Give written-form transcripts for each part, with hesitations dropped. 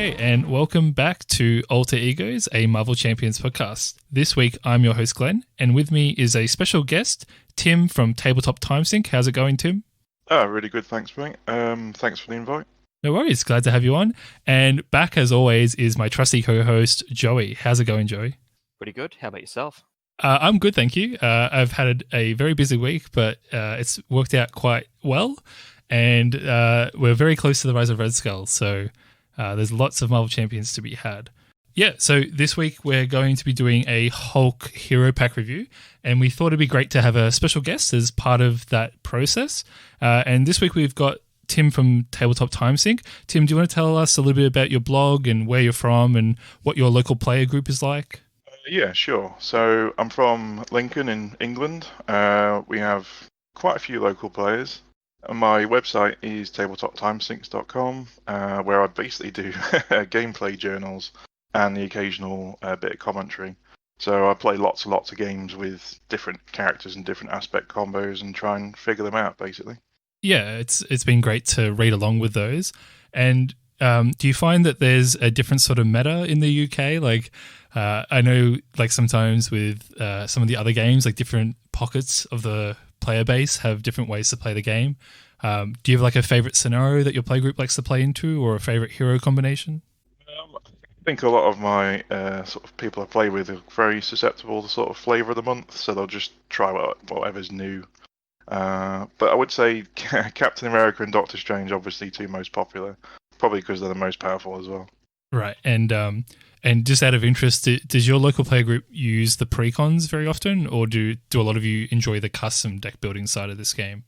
Hey, and welcome back to Alter Egos, a Marvel Champions podcast. This week, I'm your host, Glenn, and with me is a special guest, Tim from Tabletop Timesinks. How's it going, Tim? Really good, thanks, mate. Thanks for the invite. No worries, glad to have you on. And back, as always, is my trusty co-host, Joey. How's it going, Joey? Pretty good. How about yourself? I'm good, thank you. I've had a very busy week, but it's worked out quite well, and we're very close to the Rise of Red Skull, so there's lots of Marvel Champions to be had. Yeah, so this week we're going to be doing a Hulk Hero Pack review, and we thought it'd be great to have a special guest as part of that process. And this week we've got Tim from Tabletop Timesinks. Tim, do you want to tell us a little bit about your blog and where you're from and what your local player group is like? Yeah, sure. So I'm from Lincoln in England. We have quite a few local players. My website is tabletoptimesinks.com, where I basically do gameplay journals and the occasional bit of commentary. So I play lots and lots of games with different characters and different aspect combos and try and figure them out, basically. Yeah, it's been great to read along with those. And do you find that there's a different sort of meta in the UK? Like, I know, like sometimes with some of the other games, like different pockets of the player base have different ways to play the game. Do you have like a favorite scenario that your play group likes to play into, or a favorite hero combination? I think a lot of my sort of people I play with are very susceptible to sort of flavor of the month, so they'll just try whatever's new. But I would say Captain America and Doctor Strange, obviously, two most popular, probably because they're the most powerful as well. Right, and just out of interest, does your local player group use the precons very often, or do a lot of you enjoy the custom deck building side of this game?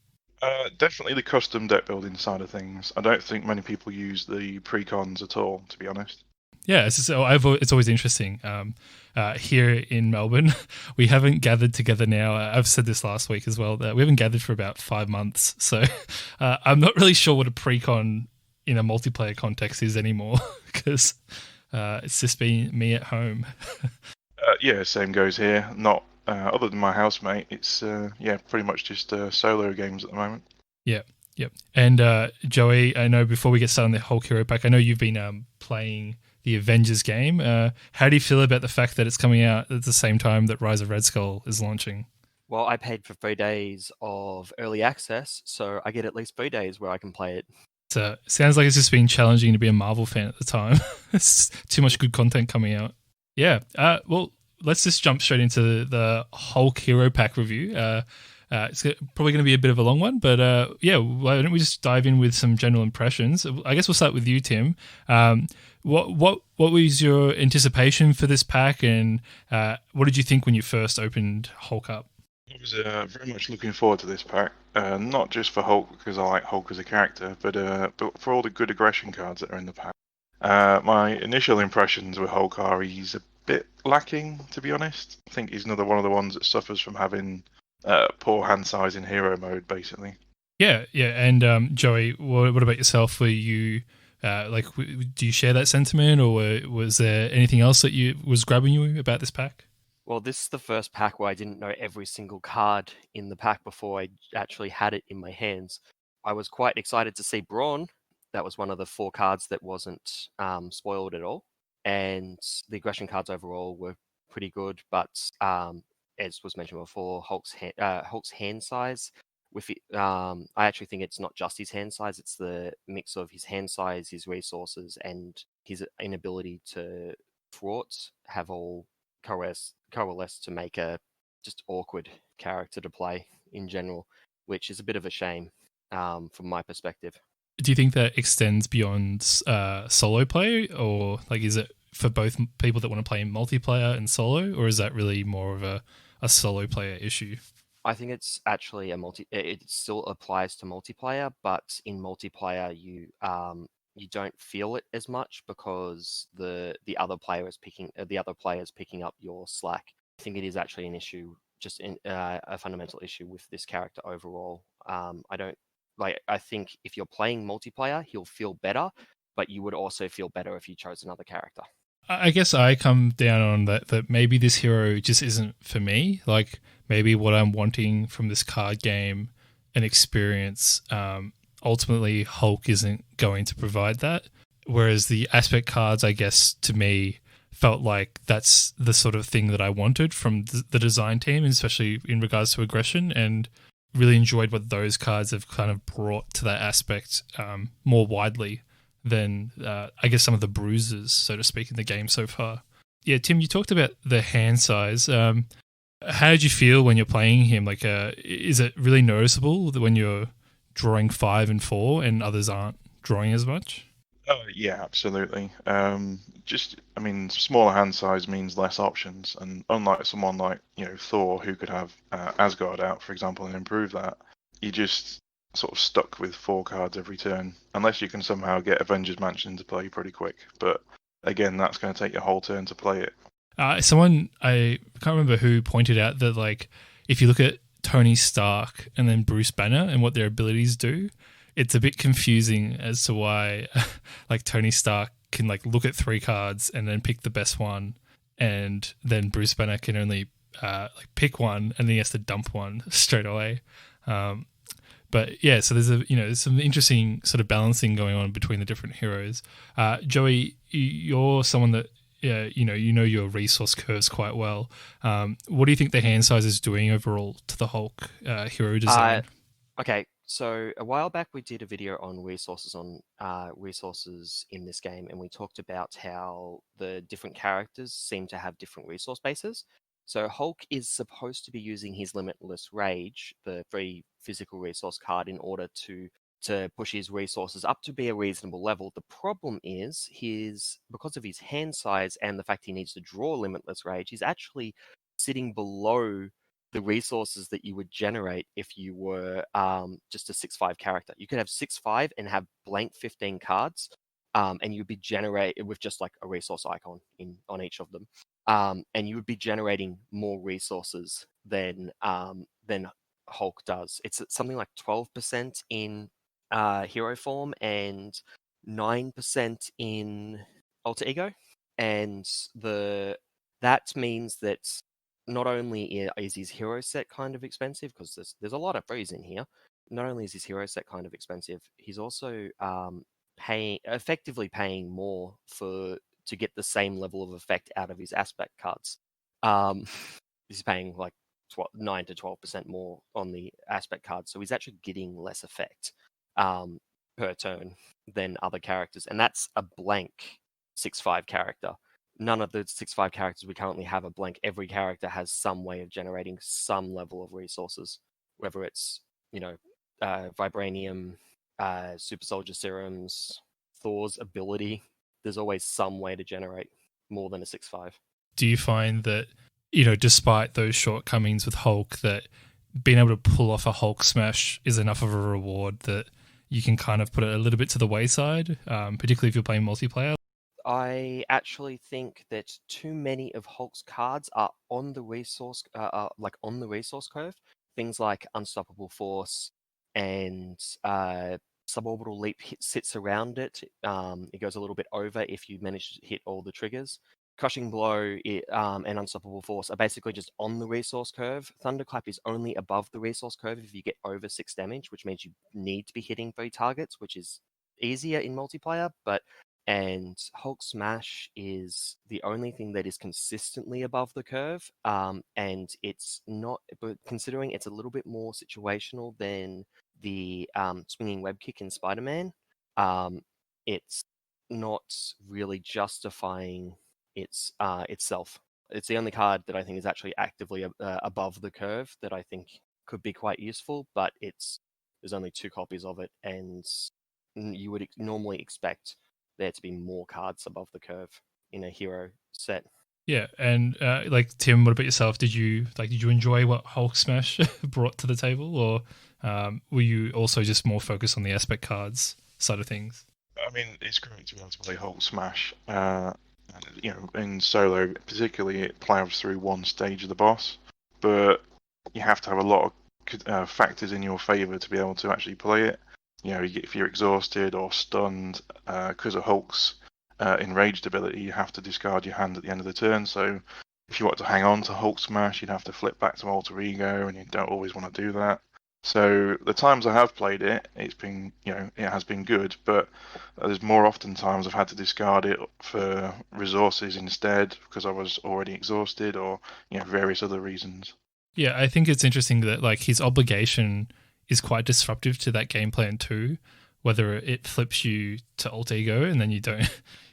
Definitely the custom deck building side of things. I don't think many people use the precons at all, to be honest. Yeah, it's always interesting. Here in Melbourne, we haven't gathered together now. I've said this last week as well, that we haven't gathered for about 5 months. So I'm not really sure what a precon in a multiplayer context is anymore, because it's just been me at home. Yeah, same goes here. Not other than my housemate, it's pretty much just solo games at the moment. Yeah. Yep. And Joey, I know before we get started on the Hulk Hero Pack, I know you've been playing the Avengers game. How do you feel about the fact that it's coming out at the same time that Rise of Red Skull is launching? Well, I paid for 3 days of early access, so I get at least 3 days where I can play it. So it sounds like it's just been challenging to be a Marvel fan at the time. It's too much good content coming out. Yeah. Well, let's just jump straight into the Hulk Hero Pack review. It's probably going to be a bit of a long one, but why don't we just dive in with some general impressions? I guess we'll start with you, Tim. What was your anticipation for this pack, and what did you think when you first opened Hulk up? I was very much looking forward to this pack, not just for Hulk because I like Hulk as a character, but for all the good aggression cards that are in the pack. My initial impressions with Hulk are he's a bit lacking, to be honest. I think he's another one of the ones that suffers from having poor hand size in hero mode, basically. Yeah. And Joey, what about yourself? Were you do you share that sentiment, or was there anything else that was grabbing you about this pack? Well, this is the first pack where I didn't know every single card in the pack before I actually had it in my hands. I was quite excited to see Brawn. That was one of the 4 cards that wasn't spoiled at all. And the aggression cards overall were pretty good, but as was mentioned before, Hulk's hand size. I actually think it's not just his hand size; it's the mix of his hand size, his resources, and his inability to thwart have all coalesce to make a just awkward character to play in general, which is a bit of a shame from my perspective. Do you think that extends beyond solo play, or like is it for both people that want to play in multiplayer and solo, or is that really more of a solo player issue? I think it's actually it still applies to multiplayer, but in multiplayer you don't feel it as much because the other player is picking up your slack. I think it is actually an issue, just a fundamental issue with this character overall. I think if you're playing multiplayer, he'll feel better, but you would also feel better if you chose another character. I guess I come down on that maybe this hero just isn't for me. Like maybe what I'm wanting from this card game, an experience, ultimately Hulk isn't going to provide that. whereas the aspect cards, I guess, to me, felt like that's the sort of thing that I wanted from the design team, especially in regards to aggression, and really enjoyed what those cards have kind of brought to that aspect more widely than I guess some of the bruises, so to speak, in the game so far. Yeah, Tim, you talked about the hand size. How did you feel when you're playing him? Like, is it really noticeable that when you're drawing 5 and 4 and others aren't drawing as much? Oh, yeah, absolutely. I mean, smaller hand size means less options, and unlike someone like, Thor, who could have Asgard out, for example, and improve that, you just sort of stuck with 4 cards every turn, unless you can somehow get Avengers Mansion into play pretty quick. But again, that's going to take your whole turn to play it. Someone, I can't remember who, pointed out that, like, if you look at Tony Stark and then Bruce Banner and what their abilities do, it's a bit confusing as to why like Tony Stark can like look at 3 cards and then pick the best one, and then Bruce Banner can only like pick one and then he has to dump one straight away. But yeah, so there's some interesting sort of balancing going on between the different heroes. Joey, you're someone that you know your resource curves quite well. What do you think the hand size is doing overall to the Hulk hero design? Okay, so a while back we did a video on resources in this game, and we talked about how the different characters seem to have different resource bases. So Hulk is supposed to be using his Limitless Rage, the free physical resource card, in order to push his resources up to be a reasonable level. The problem is because of his hand size and the fact he needs to draw Limitless Rage, he's actually sitting below the resources that you would generate if you were just a 6/5 character. You could have 6/5 and have blank 15 cards, and you'd be generated with just like a resource icon on each of them, and you would be generating more resources than Hulk does. It's something like 12% in hero form and 9% in alter ego, and that means that not only is his hero set kind of expensive, because there's a lot of freeze in here. Not only is his hero set kind of expensive, he's also effectively paying more to get the same level of effect out of his aspect cards. He's paying like 9 to 12% more on the aspect cards, so he's actually getting less effect per turn than other characters, and that's a blank 6/5 character. None of the 6/5 characters we currently have are blank. Every character has some way of generating some level of resources, whether it's vibranium, super soldier serums, Thor's ability. There's always some way to generate more than a 6/5. Do you find that, despite those shortcomings with Hulk, that being able to pull off a Hulk smash is enough of a reward that you can kind of put it a little bit to the wayside, particularly if you're playing multiplayer? I actually think that too many of Hulk's cards are on the resource, on the resource curve. Things like Unstoppable Force and Suborbital Leap sits around it. It goes a little bit over if you manage to hit all the triggers. Crushing Blow and Unstoppable Force are basically just on the resource curve. Thunderclap is only above the resource curve if you get over 6 damage, which means you need to be hitting 3 targets, which is easier in multiplayer, and Hulk Smash is the only thing that is consistently above the curve, and it's not. But considering it's a little bit more situational than the swinging web kick in Spider-Man, it's not really justifying itself. It's the only card that I think is actually actively above the curve that I think could be quite useful, but there's only 2 copies of it, and you would normally expect there to be more cards above the curve in a hero set. Yeah, and like Tim, what about yourself? Did you enjoy what Hulk Smash brought to the table, or were you also just more focused on the aspect cards side of things? I mean, it's great to be able to play Hulk Smash. In solo, particularly, it plows through one stage of the boss, but you have to have a lot of factors in your favor to be able to actually play it. If you're exhausted or stunned, because of Hulk's enraged ability, you have to discard your hand at the end of the turn. So if you want to hang on to Hulk Smash, you'd have to flip back to Alter Ego, and you don't always want to do that. So the times I have played it, it has been good, but there's more often times I've had to discard it for resources instead because I was already exhausted or various other reasons. Yeah, I think it's interesting that like his obligation is quite disruptive to that game plan too. Whether it flips you to alt ego and then you don't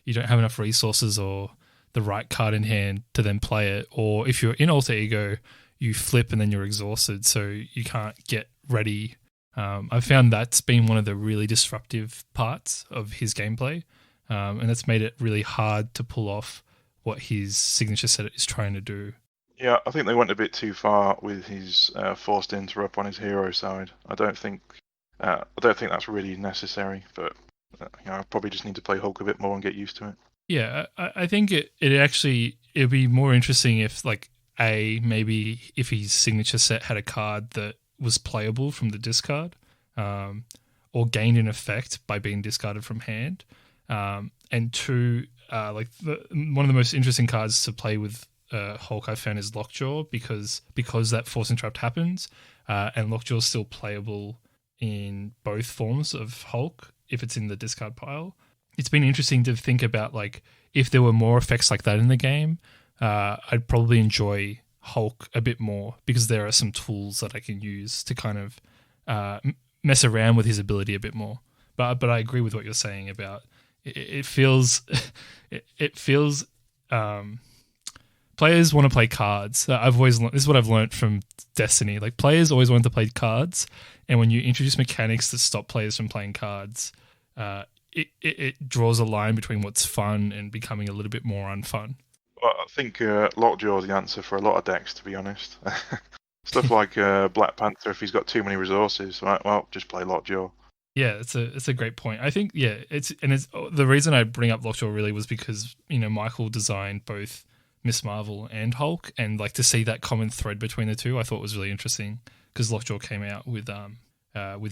you don't have enough resources or the right card in hand to then play it, or if you're in alter ego, you flip and then you're exhausted, so you can't get ready. I've found that's been one of the really disruptive parts of his gameplay, and that's made it really hard to pull off what his signature set is trying to do. Yeah, I think they went a bit too far with his forced interrupt on his hero side. I don't think that's really necessary, but I probably just need to play Hulk a bit more and get used to it. Yeah, I think it'd be more interesting if like maybe if his signature set had a card that was playable from the discard, or gained an effect by being discarded from hand, and two, one of the most interesting cards to play with Hulk I found is Lockjaw because that force interrupt happens, and Lockjaw is still playable in both forms of Hulk if it's in the discard pile. It's been interesting to think about like if there were more effects like that in the game, I'd probably enjoy Hulk a bit more because there are some tools that I can use to kind of mess around with his ability a bit more. But I agree with what you're saying about it feels it feels players want to play cards. This is what I've learned from Destiny. Like players always want to play cards, and when you introduce mechanics that stop players from playing cards, it draws a line between what's fun and becoming a little bit more unfun. Well, I think Lockjaw is the answer for a lot of decks, to be honest. Stuff like Black Panther, if he's got too many resources, right? Well, just play Lockjaw. Yeah, it's a great point. I think it's the reason I bring up Lockjaw really was because Michael designed both Miss Marvel and Hulk, and like to see that common thread between the two, I thought was really interesting because Lockjaw came out with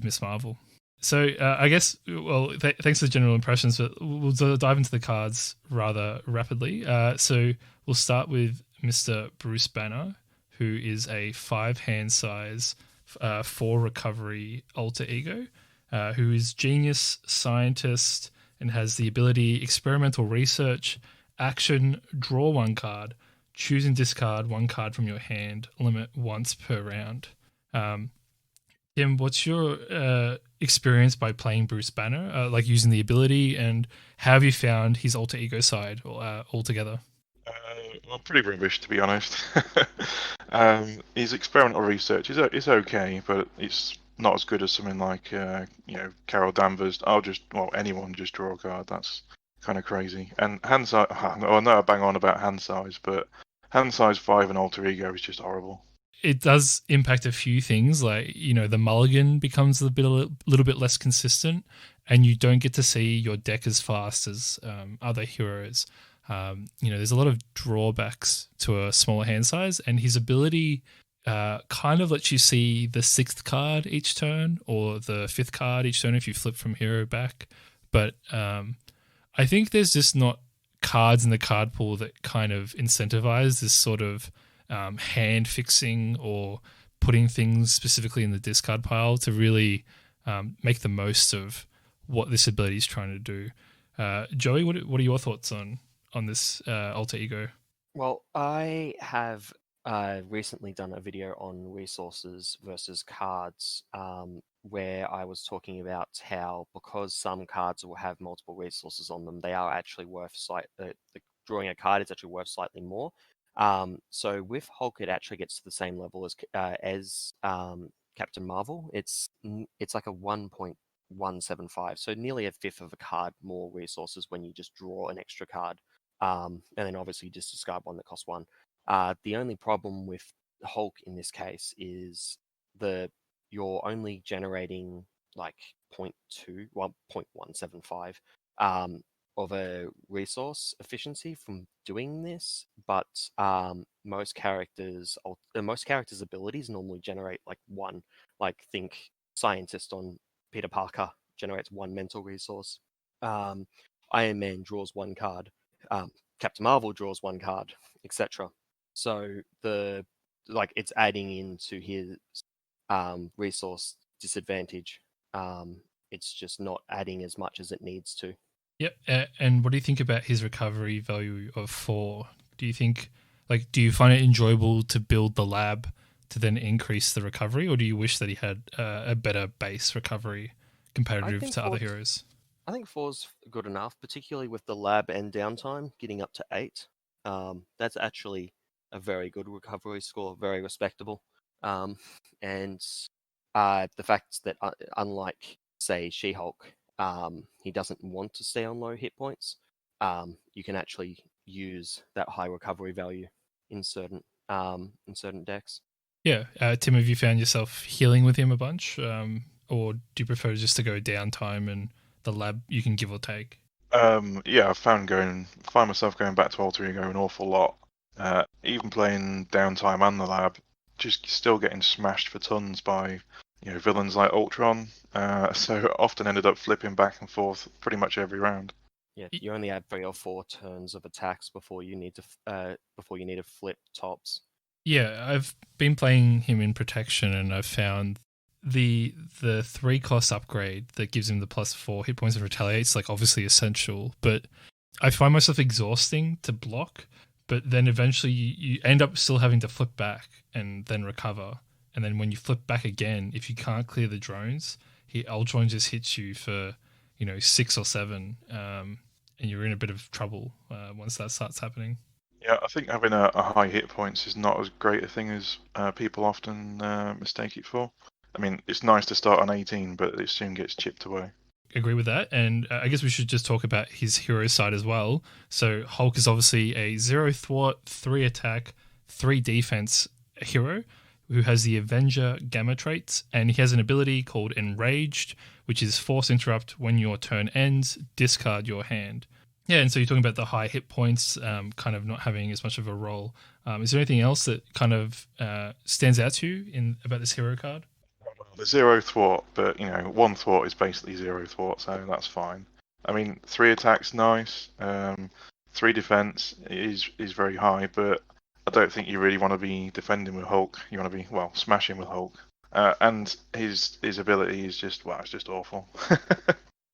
Miss Marvel. So I guess, well, thanks for the general impressions, but we'll dive into the cards rather rapidly. So we'll start with Mr. Bruce Banner, who is a 5-hand size 4 recovery alter ego, who is genius, scientist, and has the ability experimental research, action, draw 1 card, choose and discard 1 card from your hand, limit once per round. Tim, what's your experience by playing Bruce Banner, like using the ability, and how have you found his alter ego side altogether? Well, pretty rubbish, to be honest. His experimental research is okay, but it's not as good as something like Carol Danvers. Anyone just draw a card. That's kind of crazy. And hand size. I know I bang on about hand size, but hand size 5 and alter ego is just horrible. It does impact a few things, like the mulligan becomes a little bit less consistent, and you don't get to see your deck as fast as other heroes. There's a lot of drawbacks to a smaller hand size, and his ability kind of lets you see the 6th card each turn or the 5th card each turn if you flip from hero back. But I think there's just not cards in the card pool that kind of incentivize this sort of hand fixing or putting things specifically in the discard pile to really make the most of what this ability is trying to do. Joey, what are your thoughts on this alter ego? Well, I have recently done a video on resources versus cards, where I was talking about how because some cards will have multiple resources on them, they are actually worth drawing a card is actually worth slightly more. So with Hulk, it actually gets to the same level as Captain Marvel. It's like a 1.175, so nearly a fifth of a card more resources when you just draw an extra card. And then obviously you just discard one that costs 1. The only problem with Hulk in this case is you're only generating like 0.175 of a resource efficiency from doing this, but most characters' abilities normally generate like 1. Like think scientist on Peter Parker generates 1 mental resource. Iron Man draws 1 card. Captain Marvel draws 1 card, etc. So it's adding into his resource disadvantage. It's just not adding as much as it needs to. Yep. And what do you think about his recovery value of 4? Do you think, do you find it enjoyable to build the lab to then increase the recovery, or do you wish that he had a better base recovery comparative to other heroes? I think 4's good enough, particularly with the lab and downtime, getting up to 8. That's actually a very good recovery score, very respectable. And the fact that, unlike, say, She-Hulk, he doesn't want to stay on low hit points, you can actually use that high recovery value in certain decks. Yeah. Tim, have you found yourself healing with him a bunch? Or do you prefer just to go downtime and the lab you can give or take? Yeah, I find myself going back to Alter Ego an awful lot. Even playing downtime and the lab, just still getting smashed for tons by villains like Ultron. So often ended up flipping back and forth pretty much every round. Yeah, you only have 3 or 4 turns of attacks before you need to flip tops. Yeah, I've been playing him in protection, and I've found the 3-cost upgrade that gives him the +4 hit points and retaliates obviously essential, but I find myself exhausting to block. But then eventually you end up still having to flip back and then recover. And then when you flip back again, if you can't clear the drones, Ultron just hits you for 6 or 7, and you're in a bit of trouble once that starts happening. Yeah, I think having a high hit points is not as great a thing as people often mistake it for. I mean, it's nice to start on 18, but it soon gets chipped away. Agree with that, and I guess we should just talk about his hero side as well. So Hulk is obviously a 0 thwart, 3 attack, 3 defense hero who has the Avenger Gamma traits, and he has an ability called Enraged, which is force interrupt. When your turn ends, discard your hand. Yeah, and so you're talking about the high hit points, kind of not having as much of a role. Is there anything else that kind of stands out to you about this hero card? The 0 thwart, but 1 thwart is basically 0 thwart, so that's fine. I mean, 3 attacks, nice. 3 defense is very high, but I don't think you really want to be defending with Hulk. You want to be smashing with Hulk. And his ability is just it's just awful.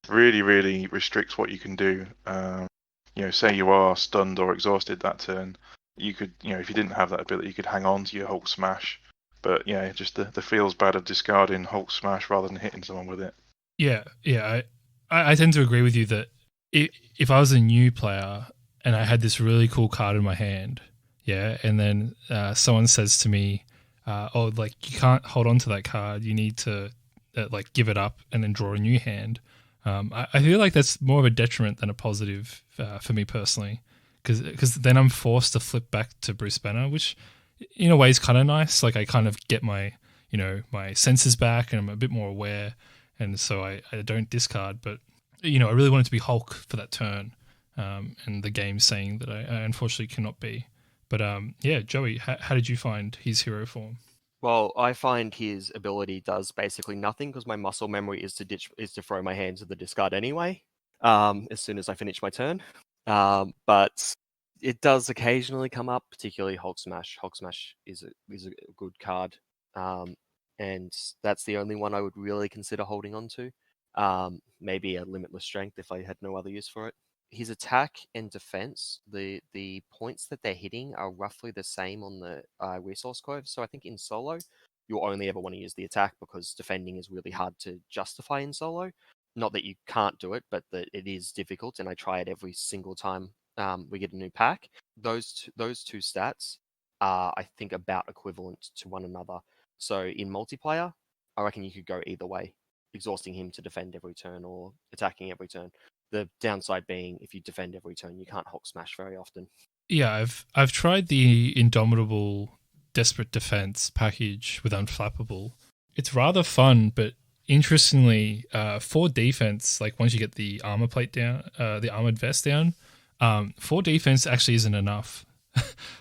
Really, really restricts what you can do. Say you are stunned or exhausted that turn, you could, if you didn't have that ability, you could hang on to your Hulk smash. But yeah, just the feels bad of discarding Hulk smash rather than hitting someone with it. Yeah. I tend to agree with you that if I was a new player and I had this really cool card in my hand, and then someone says to me, you can't hold on to that card, you need to give it up and then draw a new hand. I feel like that's more of a detriment than a positive for me personally, because then I'm forced to flip back to Bruce Banner, which in a way is kind of nice. I kind of get my my senses back, and I'm a bit more aware, and so I don't discard. But I really wanted to be Hulk for that turn, and the game's saying that I unfortunately cannot be. But Joey, how did you find his hero form? Well, I find his ability does basically nothing because my muscle memory is to throw my hands to the discard anyway. As soon as I finish my turn, but it does occasionally come up, particularly Hulk Smash. Hulk Smash is a good card, and that's the only one I would really consider holding on to. Maybe a Limitless Strength if I had no other use for it. His attack and defense, the points that they're hitting are roughly the same on the resource curve. So I think in solo, you'll only ever want to use the attack because defending is really hard to justify in solo. Not that you can't do it, but that it is difficult, and I try it every single time we get a new pack. Those two stats are, I think, about equivalent to one another. So in multiplayer, I reckon you could go either way, exhausting him to defend every turn or attacking every turn. The downside being, if you defend every turn, you can't Hulk Smash very often. Yeah, I've tried the Indomitable Desperate Defense package with Unflappable. It's rather fun, but interestingly, for defense, once you get the armor plate down, the armored vest down, for defense actually isn't enough.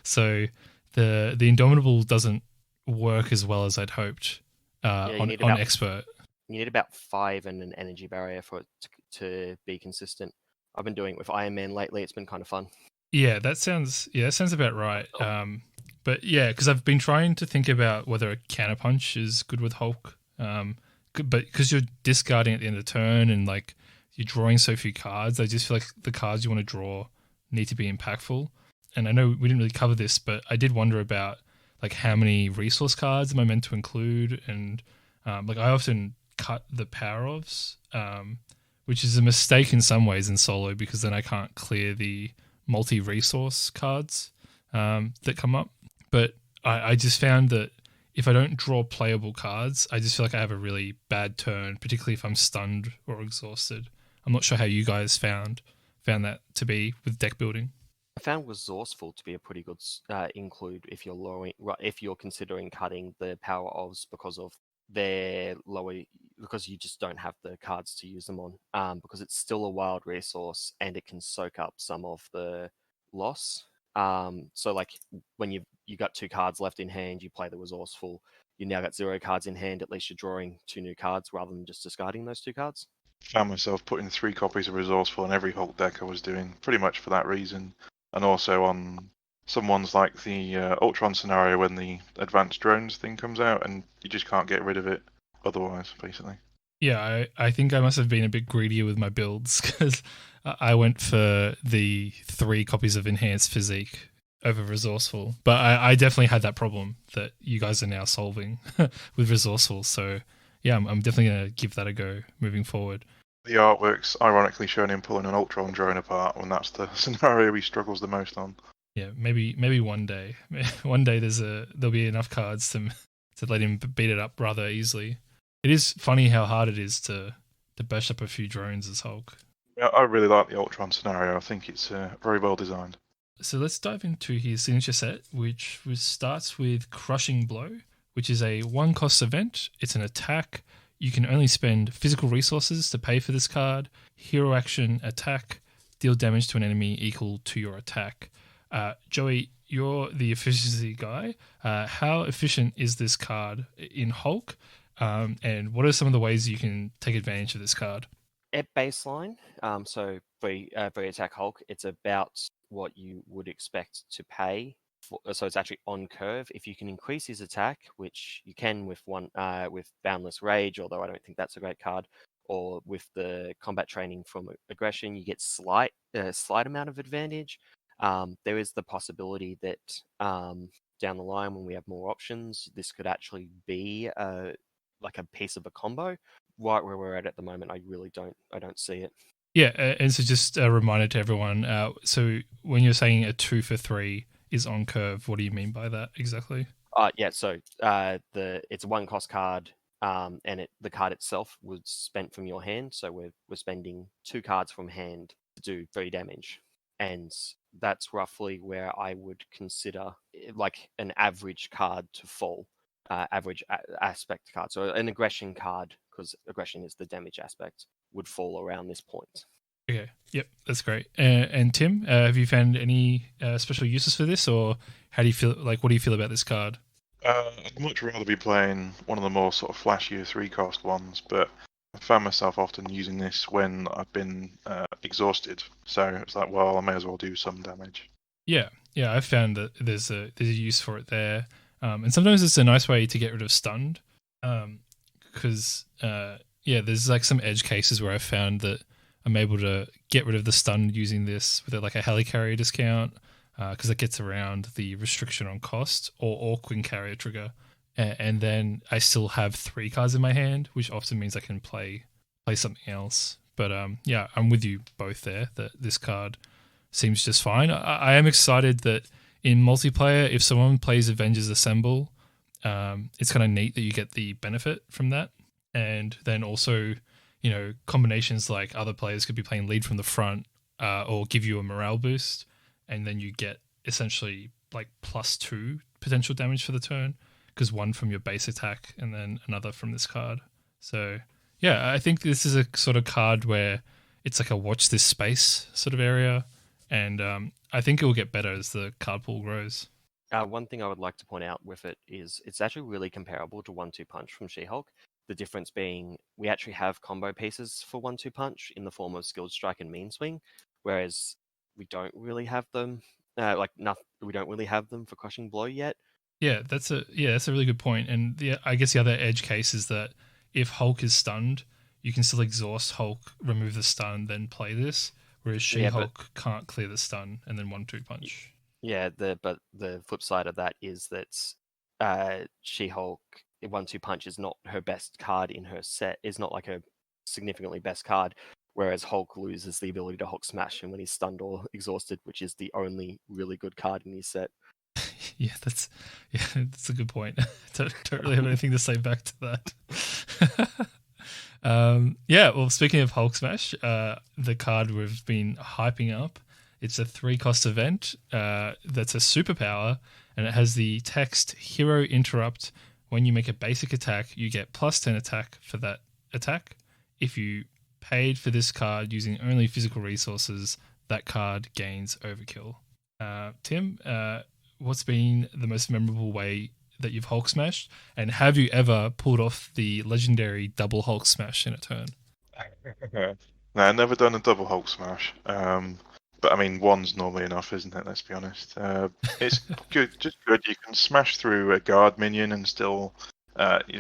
So the Indomitable doesn't work as well as I'd hoped on expert. You need about 5 and an energy barrier for it to be consistent. I've been doing it with Iron Man lately. It's been kind of fun. Yeah, that sounds about right. But yeah, because I've been trying to think about whether a counterpunch is good with Hulk. But because you're discarding at the end of the turn and like you're drawing so few cards, I just feel like the cards you want to draw need to be impactful. And I know we didn't really cover this, but I did wonder about like how many resource cards am I meant to include, and like I often cut the power ofs, which is a mistake in some ways in solo because then I can't clear the multi-resource cards that come up. But I just found that if I don't draw playable cards, I just feel like I have a really bad turn, particularly if I'm stunned or exhausted. I'm not sure how you guys found that to be with deck building. I found resourceful to be a pretty good include if you're if you're considering cutting the power ofs because of their lower, because you just don't have the cards to use them on. Because it's still a wild resource and it can soak up some of the loss. So like when you got 2 cards left in hand, you play the resourceful. You now got 0 cards in hand. At least you're drawing 2 new cards rather than just discarding those 2 cards. Found myself putting 3 copies of Resourceful in every Hulk deck I was doing, pretty much for that reason. And also on some ones like the Ultron scenario when the advanced drones thing comes out and you just can't get rid of it otherwise, basically. Yeah, I think I must have been a bit greedier with my builds because I went for the 3 copies of Enhanced Physique over Resourceful. But I definitely had that problem that you guys are now solving with Resourceful. So yeah, I'm definitely going to give that a go moving forward. The artwork's ironically showing him pulling an Ultron drone apart when that's the scenario he struggles the most on. Yeah, maybe one day. One day there'll be enough cards to let him beat it up rather easily. It is funny how hard it is to bash up a few drones as Hulk. Yeah, I really like the Ultron scenario. I think it's very well designed. So let's dive into his signature set, which starts with Crushing Blow, which is a 1-cost event. It's an attack. You can only spend physical resources to pay for this card. Hero action, attack, deal damage to an enemy equal to your attack. Joey, you're the efficiency guy. How efficient is this card in Hulk? And what are some of the ways you can take advantage of this card? At baseline, so for Attack Hulk, it's about what you would expect to pay. So it's actually on curve. If you can increase his attack, which you can with with Boundless Rage, although I don't think that's a great card, or with the combat training from aggression, you get slight amount of advantage. There is the possibility that down the line, when we have more options, this could actually be like a piece of a combo. Right where we're at the moment, I don't see it. Yeah, and so just a reminder to everyone. So when you're saying a 2 for 3 is on curve, what do you mean by that exactly? Yeah, so it's a 1-cost card, and the card itself was spent from your hand. So we're spending 2 cards from hand to do 3 damage, and that's roughly where I would consider like an average card to fall. Average aspect card. So an aggression card, because aggression is the damage aspect, would fall around this point. Okay. Yep, that's great. And Tim, have you found any special uses for this, or how do you feel? Like, what do you feel about this card? I'd much rather be playing one of the more sort of flashier 3-cost ones, but I found myself often using this when I've been exhausted. So it's like, well, I may as well do some damage. Yeah, I've found that there's a use for it there. And sometimes it's a nice way to get rid of stunned, because there's like some edge cases where I've found that I'm able to get rid of the stun using this with like a helicarrier discount, because it gets around the restriction on cost or Queen Carrier trigger, and then I still have 3 cards in my hand, which often means I can play something else. But I'm with you both there that this card seems just fine. I am excited that in multiplayer, if someone plays Avengers Assemble, it's kind of neat that you get the benefit from that. And then also, combinations like other players could be playing lead from the front, or give you a morale boost, and then you get essentially like +2 potential damage for the turn, because 1 from your base attack and then another from this card. So yeah, I think this is a sort of card where it's like a watch this space sort of area. And I think it will get better as the card pool grows. One thing I would like to point out with it is it's actually really comparable to 1-2 Punch from She-Hulk. The difference being we actually have combo pieces for 1-2 Punch in the form of Skilled Strike and Mean Swing, whereas we don't really have them Like nothing, we don't really have them for crushing blow yet. Yeah, that's a really good point. And I guess the other edge case is that if Hulk is stunned, you can still exhaust Hulk, remove the stun, then play this. Whereas Yeah, but She-Hulk can't clear the stun and then 1-2 punch. yeah, but the flip side of that is that She-Hulk 1-2 punch is not her best card in her set. Is not like her significantly best card. Whereas Hulk loses the ability to Hulk smash him when he's stunned or exhausted, which is the only really good card in his set. That's a good point. don't really have anything to say back to that. Well, speaking of Hulk Smash, the card we've been hyping up, it's a 3-cost event that's a superpower, and it has the text Hero Interrupt. When you make a basic attack, you get +10 attack for that attack. If you paid for this card using only physical resources, that card gains Overkill. Tim, what's been the most memorable way that you've Hulk smashed, and have you ever pulled off the legendary double Hulk smash in a turn? No, I've never done a double Hulk smash. But I mean, one's normally enough, isn't it? Let's be honest. It's good, just good. You can smash through a guard minion and still,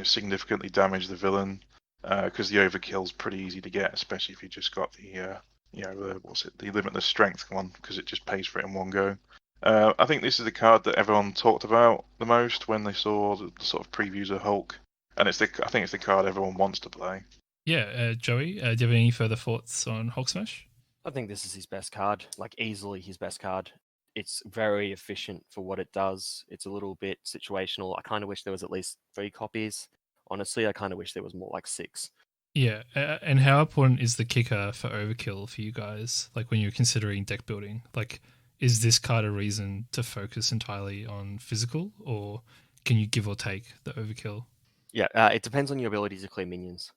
significantly damage the villain. Because the overkill's pretty easy to get, especially if you just got the, the limitless strength one, because it just pays for it in one go. I think this is the card that everyone talked about the most when they saw the sort of previews of Hulk, and I think it's the card everyone wants to play. Yeah, Joey, do you have any further thoughts on Hulk Smash? I think this is his best card, like easily his best card. It's very efficient for what it does. It's a little bit situational. I kind of wish there was at least 3 copies. Honestly, I kind of wish there was more like 6. Yeah, and how important is the kicker for overkill for you guys? Like when you're considering deck building, like is this card a reason to focus entirely on physical, or can you give or take the overkill? Yeah, it depends on your ability to clear minions.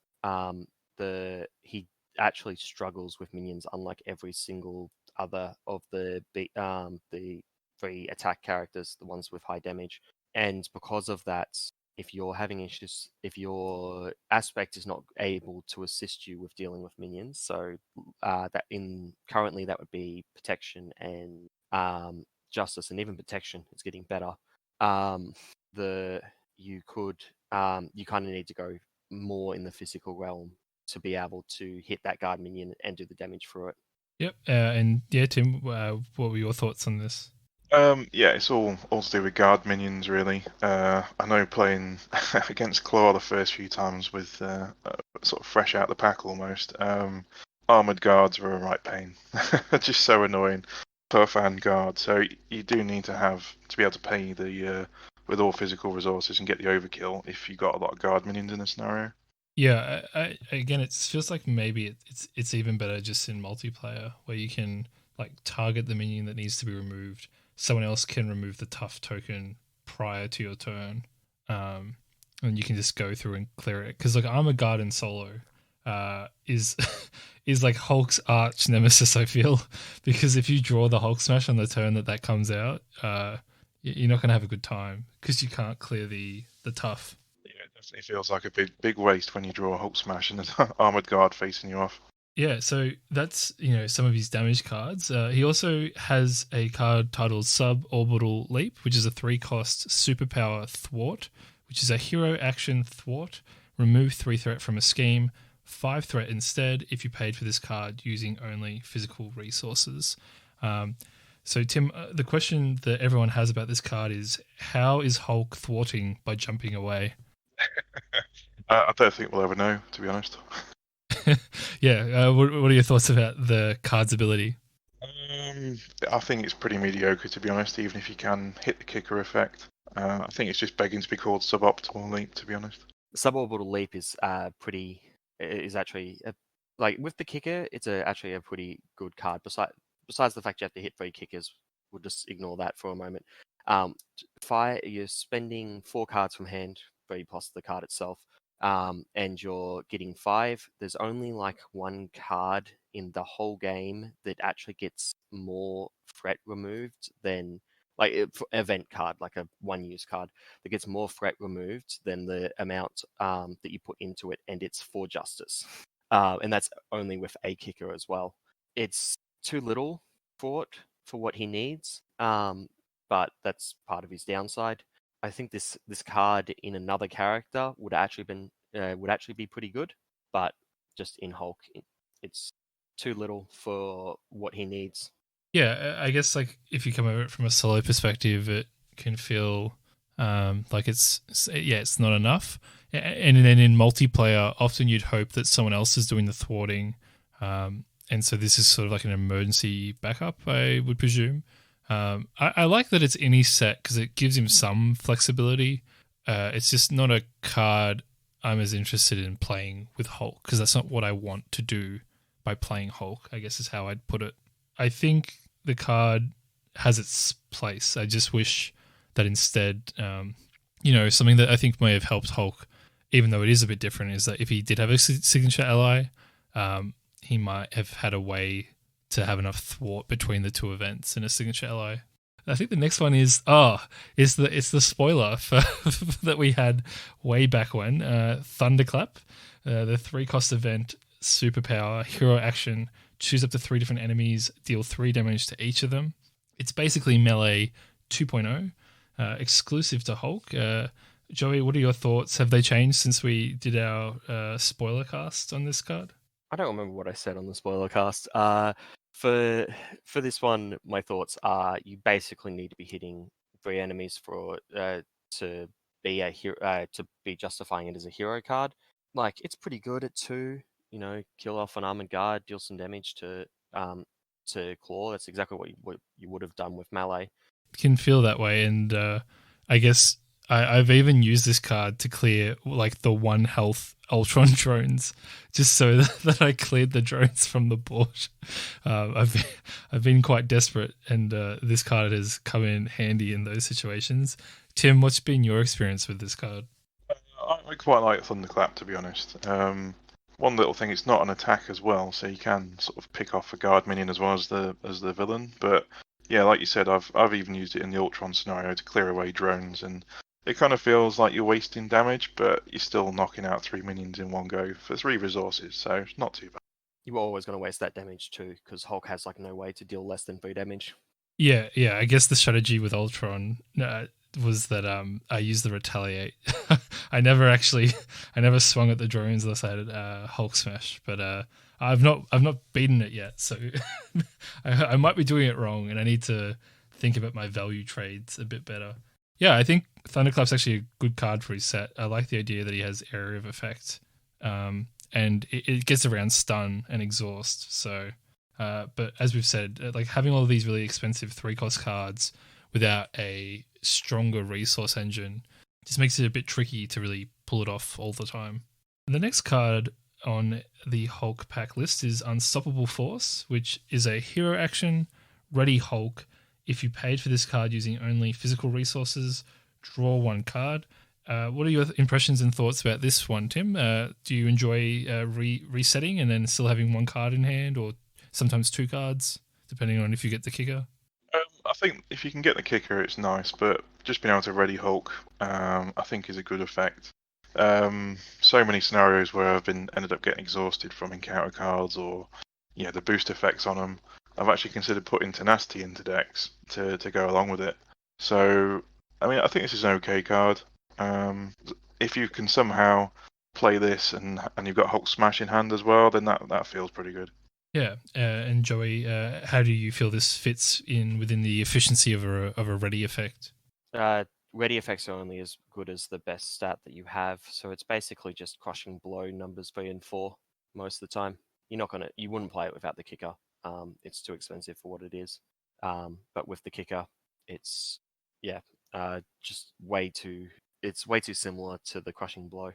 He actually struggles with minions, unlike every single other of the 3 attack characters, the ones with high damage. And because of that, if you're having issues, if your aspect is not able to assist you with dealing with minions, so currently that would be protection and justice, and even protection is getting better. You kind of need to go more in the physical realm to be able to hit that guard minion and do the damage for it. Yep, and yeah, Tim, what were your thoughts on this? It's all to do with guard minions, really. I know playing against Claw the first few times with sort of fresh out the pack almost. Armored guards are a right pain. Just so annoying. Per fan guard. So you do need to be able to pay the with all physical resources and get the overkill if you got a lot of guard minions in a scenario. Yeah, again, it feels like maybe it's even better just in multiplayer where you can like target the minion that needs to be removed. Someone else can remove the tough token prior to your turn, and you can just go through and clear it. Because like Armored Guard in solo is is like Hulk's arch nemesis. I feel because if you draw the Hulk smash on the turn that comes out, you're not gonna have a good time because you can't clear the tough. Yeah, it definitely feels like a big waste when you draw a Hulk smash and an armored guard facing you off. Yeah, so that's some of his damage cards. He also has a card titled Suborbital Leap, which is a 3-cost superpower thwart, which is a hero action thwart. Remove 3 threat from a scheme, 5 threat instead if you paid for this card using only physical resources. So Tim, the question that everyone has about this card is how is Hulk thwarting by jumping away? I don't think we'll ever know, to be honest. Yeah, what are your thoughts about the card's ability? I think it's pretty mediocre, to be honest, even if you can hit the kicker effect. I think it's just begging to be called suboptimal leap, to be honest. Suborbital leap is actually like with the kicker, it's actually a pretty good card. Besides the fact you have to hit 3 kickers, we'll just ignore that for a moment. You're spending 4 cards from hand, 3 plus the card itself, and you're getting 5. There's only like 1 card in the whole game that actually gets more threat removed than event card, like a 1-use card that gets more threat removed than the amount that you put into it, and it's for justice. And that's only with a kicker as well. It's too little for what he needs, but that's part of his downside. I think this card in another character would actually be pretty good, but just in Hulk, it's too little for what he needs. Yeah, I guess like if you come at it from a solo perspective, it can feel like it's not enough. And then in multiplayer, often you'd hope that someone else is doing the thwarting, and so this is sort of like an emergency backup, I would presume. I like that it's in his set because it gives him some flexibility. It's just not a card I'm as interested in playing with Hulk because that's not what I want to do by playing Hulk, I guess is how I'd put it. I think the card has its place. I just wish that instead, something that I think may have helped Hulk, even though it is a bit different, is that if he did have a signature ally, he might have had a way to have enough thwart between the two events in a signature ally. I think the next one is it's the spoiler for that we had way back when, Thunderclap, the 3-cost event, superpower, hero action, choose up to 3 different enemies, deal 3 damage to each of them. It's basically Melee 2.0, exclusive to Hulk. Joey, what are your thoughts? Have they changed since we did our spoiler cast on this card? I don't remember what I said on the spoiler cast. For this one, my thoughts are you basically need to be hitting 3 enemies for to be a hero, to be justifying it as a hero card. Like it's pretty good at 2. Kill off an armored guard, deal some damage to Claw. That's exactly what you would have done with Melee. Can feel that way, and I guess I've even used this card to clear like the 1 health Ultron drones, just so that I cleared the drones from the board. I've been quite desperate, and this card has come in handy in those situations. Tim, what's been your experience with this card? I quite like Thunderclap, to be honest. One little thing, it's not an attack as well, so you can sort of pick off a guard minion as well as the villain. But yeah, like you said, I've even used it in the Ultron scenario to clear away drones, and it kind of feels like you're wasting damage, but you're still knocking out 3 minions in one go for 3 resources, so it's not too bad. You're always going to waste that damage too, because Hulk has like no way to deal less than 3 damage. Yeah. I guess the strategy with Ultron was that I used the retaliate. I never swung at the drones unless I had Hulk smash, but I've not beaten it yet, so I might be doing it wrong, and I need to think about my value trades a bit better. Yeah, I think Thunderclap's actually a good card for his set. I like the idea that he has area of effect, and it gets around stun and exhaust. So, but as we've said, like having all of these really expensive 3-cost cards without a stronger resource engine just makes it a bit tricky to really pull it off all the time. The next card on the Hulk pack list is Unstoppable Force, which is a hero action, ready Hulk. If you paid for this card using only physical resources, draw 1 card. What are your impressions and thoughts about this one, Tim? Do you enjoy resetting and then still having 1 card in hand, or sometimes 2 cards, depending on if you get the kicker? I think if you can get the kicker, it's nice, but just being able to ready Hulk, I think is a good effect. So many scenarios where I've ended up getting exhausted from encounter cards or the boost effects on them. I've actually considered putting Tenacity into decks to go along with it. So, I mean, I think this is an okay card. If you can somehow play this and you've got Hulk Smash in hand as well, then that feels pretty good. Yeah, and Joey, how do you feel this fits in within the efficiency of a ready effect? Ready effects are only as good as the best stat that you have, so it's basically just crushing blow numbers 3 and 4 most of the time. You wouldn't play it without the kicker. It's too expensive for what it is. But with the kicker, it's just way too similar to the crushing blow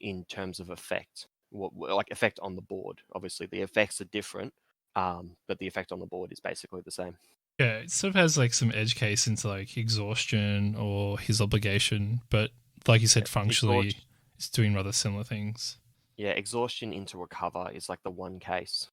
in terms of effect. Like effect on the board. Obviously, the effects are different, but the effect on the board is basically the same. Yeah, it sort of has like some edge case into like exhaustion or his obligation, but like you said, functionally, it's doing rather similar things. Yeah, exhaustion into recover is like the one case.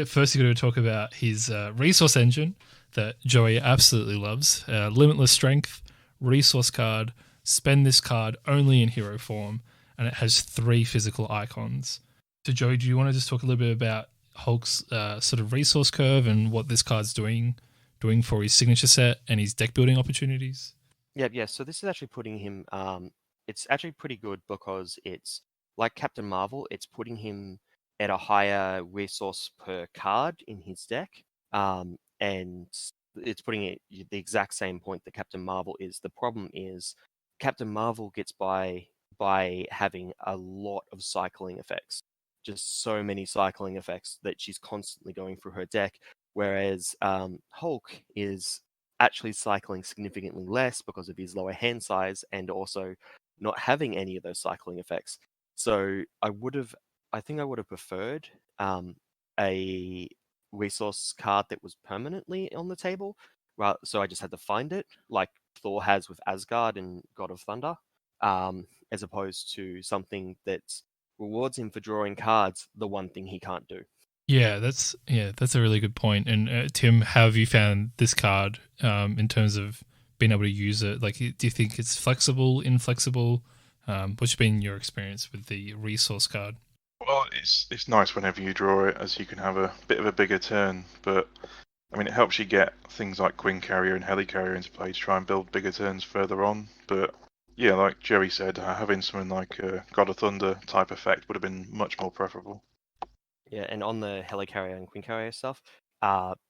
First, you've got to talk about his resource engine that Joey absolutely loves. Limitless strength, resource card, spend this card only in hero form, and it has 3 physical icons. So Joey, do you want to just talk a little bit about Hulk's sort of resource curve and what this card's doing doing for his signature set and his deck building opportunities? Yeah. So this is actually putting him. It's actually pretty good because it's like Captain Marvel. It's putting him at a higher resource per card in his deck. And it's putting it the exact same point that Captain Marvel is. The problem is Captain Marvel gets by having a lot of cycling effects. Just so many cycling effects that she's constantly going through her deck. Whereas Hulk is actually cycling significantly less because of his lower hand size and also not having any of those cycling effects. So I think I would have preferred a resource card that was permanently on the table. So I just had to find it, like Thor has with Asgard and God of Thunder, as opposed to something that rewards him for drawing cards, the one thing he can't do. Yeah, that's a really good point. And Tim, how have you found this card in terms of being able to use it? Like, do you think it's flexible, inflexible? What's been your experience with the resource card? Well, it's nice whenever you draw it, as you can have a bit of a bigger turn. But I mean, it helps you get things like Queen Carrier and Helicarrier into play to try and build bigger turns further on. But yeah, like Jerry said, having something like a God of Thunder type effect would have been much more preferable. Yeah, and on the Helicarrier and Queen Carrier stuff,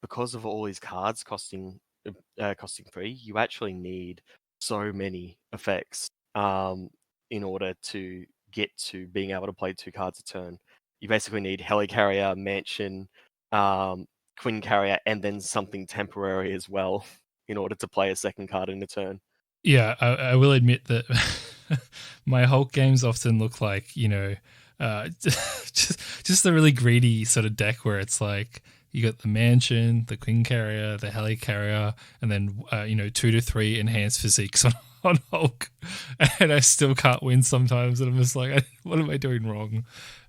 because of all these cards costing 3, you actually need so many effects in order to get to being able to play 2 cards a turn. You basically need Helicarrier, Mansion, Queen Carrier, and then something temporary as well in order to play a second card in a turn. Yeah, I will admit that my Hulk games often look like, just a really greedy sort of deck where it's like you got the Mansion, the Queen Carrier, the Helicarrier, and then 2 to 3 enhanced physiques on Hulk, and I still can't win sometimes, and I'm just like, what am I doing wrong?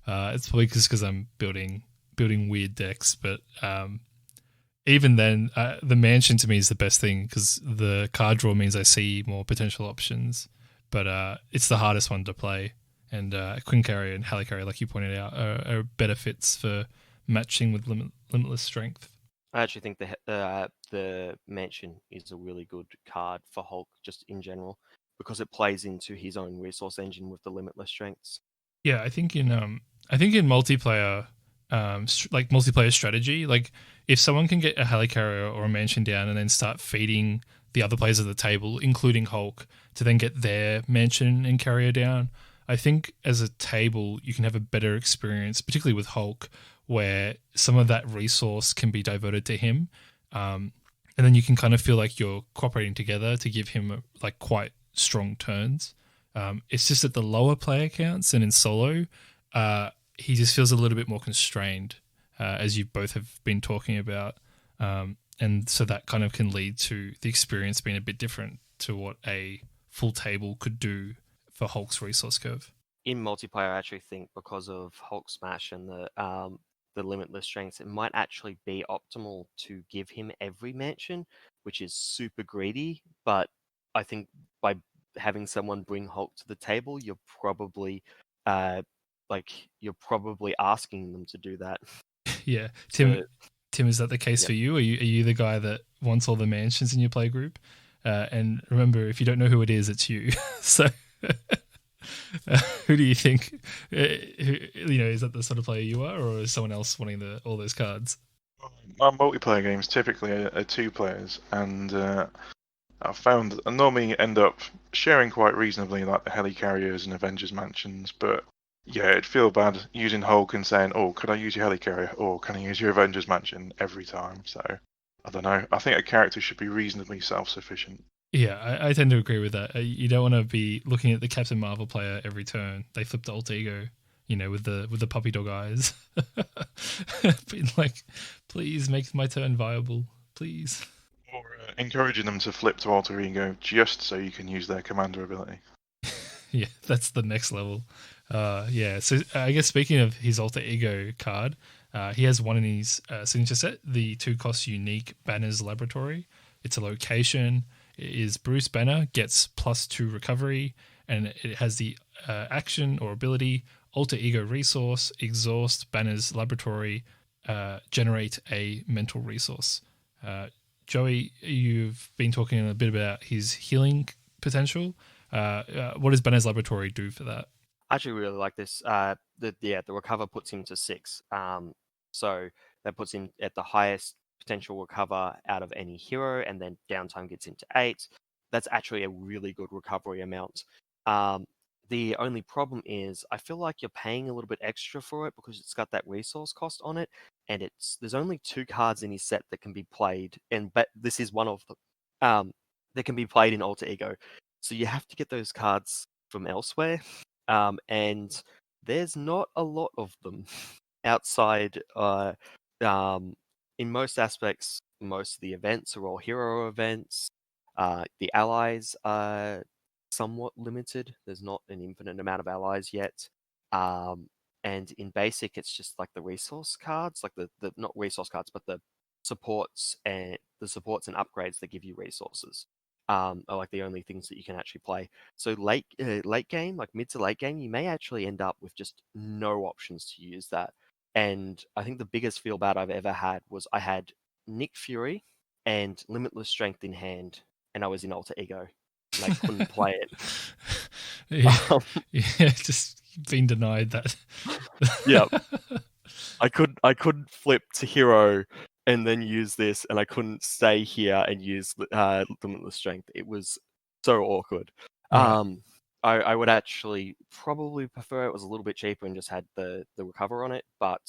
It's probably just because I'm building weird decks, but even then, the Mansion to me is the best thing because the card draw means I see more potential options, but it's the hardest one to play. And Queen Carrier and Helicarrier, like you pointed out, are better fits for matching with limitless strength. I actually think the Mansion is a really good card for Hulk just in general because it plays into his own resource engine with the limitless strengths. Yeah, I think in multiplayer, like multiplayer strategy, like if someone can get a Helicarrier or a Mansion down and then start feeding the other players at the table, including Hulk, to then get their Mansion and Carrier down, I think as a table you can have a better experience, particularly with Hulk, where some of that resource can be diverted to him, and then you can kind of feel like you're cooperating together to give him like quite strong turns. It's just at the lower player counts and in solo, he just feels a little bit more constrained, as you both have been talking about, and so that kind of can lead to the experience being a bit different to what a full table could do for Hulk's resource curve. In multiplayer, I actually think because of Hulk Smash and the limitless strengths, it might actually be optimal to give him every Mansion, which is super greedy. But I think by having someone bring Hulk to the table, you're probably asking them to do that. Yeah, Tim. So, Tim, is that the case for you? Are you the guy that wants all the Mansions in your play group? And remember, if you don't know who it is, it's you. So, who do you think? Is that the sort of player you are, or is someone else wanting all those cards? My multiplayer games typically are 2 players, and I've found I normally end up sharing quite reasonably, like the Helicarriers and Avengers Mansions, but yeah, it'd feel bad using Hulk and saying, "Oh, could I use your Helicarrier?" or "Can I use your Avengers Mansion?" every time. So I don't know. I think a character should be reasonably self-sufficient. Yeah, I tend to agree with that. You don't want to be looking at the Captain Marvel player every turn. They flip the alter ego, with the puppy dog eyes, being like, "Please make my turn viable, please." Or encouraging them to flip to alter ego just so you can use their commander ability. Yeah, that's the next level. Yeah, so I guess speaking of his alter ego card, he has one in his signature set, the 2-cost unique Banner's Laboratory. It's a location. It is Bruce Banner gets +2 recovery, and it has the action or ability alter ego resource, exhaust Banner's Laboratory, generate a mental resource. Joey, you've been talking a bit about his healing potential. What does Banner's Laboratory do for that? I actually really like this. The recover puts him to 6. So that puts him at the highest potential recover out of any hero, and then downtime gets him to 8. That's actually a really good recovery amount. The only problem is I feel like you're paying a little bit extra for it because it's got that resource cost on it, and there's only 2 cards in his set that can be played, but this is one of them. That can be played in Alter Ego. So you have to get those cards from elsewhere. And there's not a lot of them outside. In most aspects, most of the events are all hero events. The allies are somewhat limited. There's not an infinite amount of allies yet. And in basic, it's just like the resource cards, like the not resource cards, but the supports and upgrades that give you resources. Are like the only things that you can actually play. So late game, like mid to late game, you may actually end up with just no options to use that. And I think the biggest feel bad I've ever had was I had Nick Fury and Limitless Strength in hand, and I was in Alter Ego, and I couldn't play it. Yeah, just been denied that. Yeah, I couldn't flip to hero and then use this, and I couldn't stay here and use Limitless Strength. It was so awkward. Right. I would actually probably prefer it was a little bit cheaper and just had the recover on it, but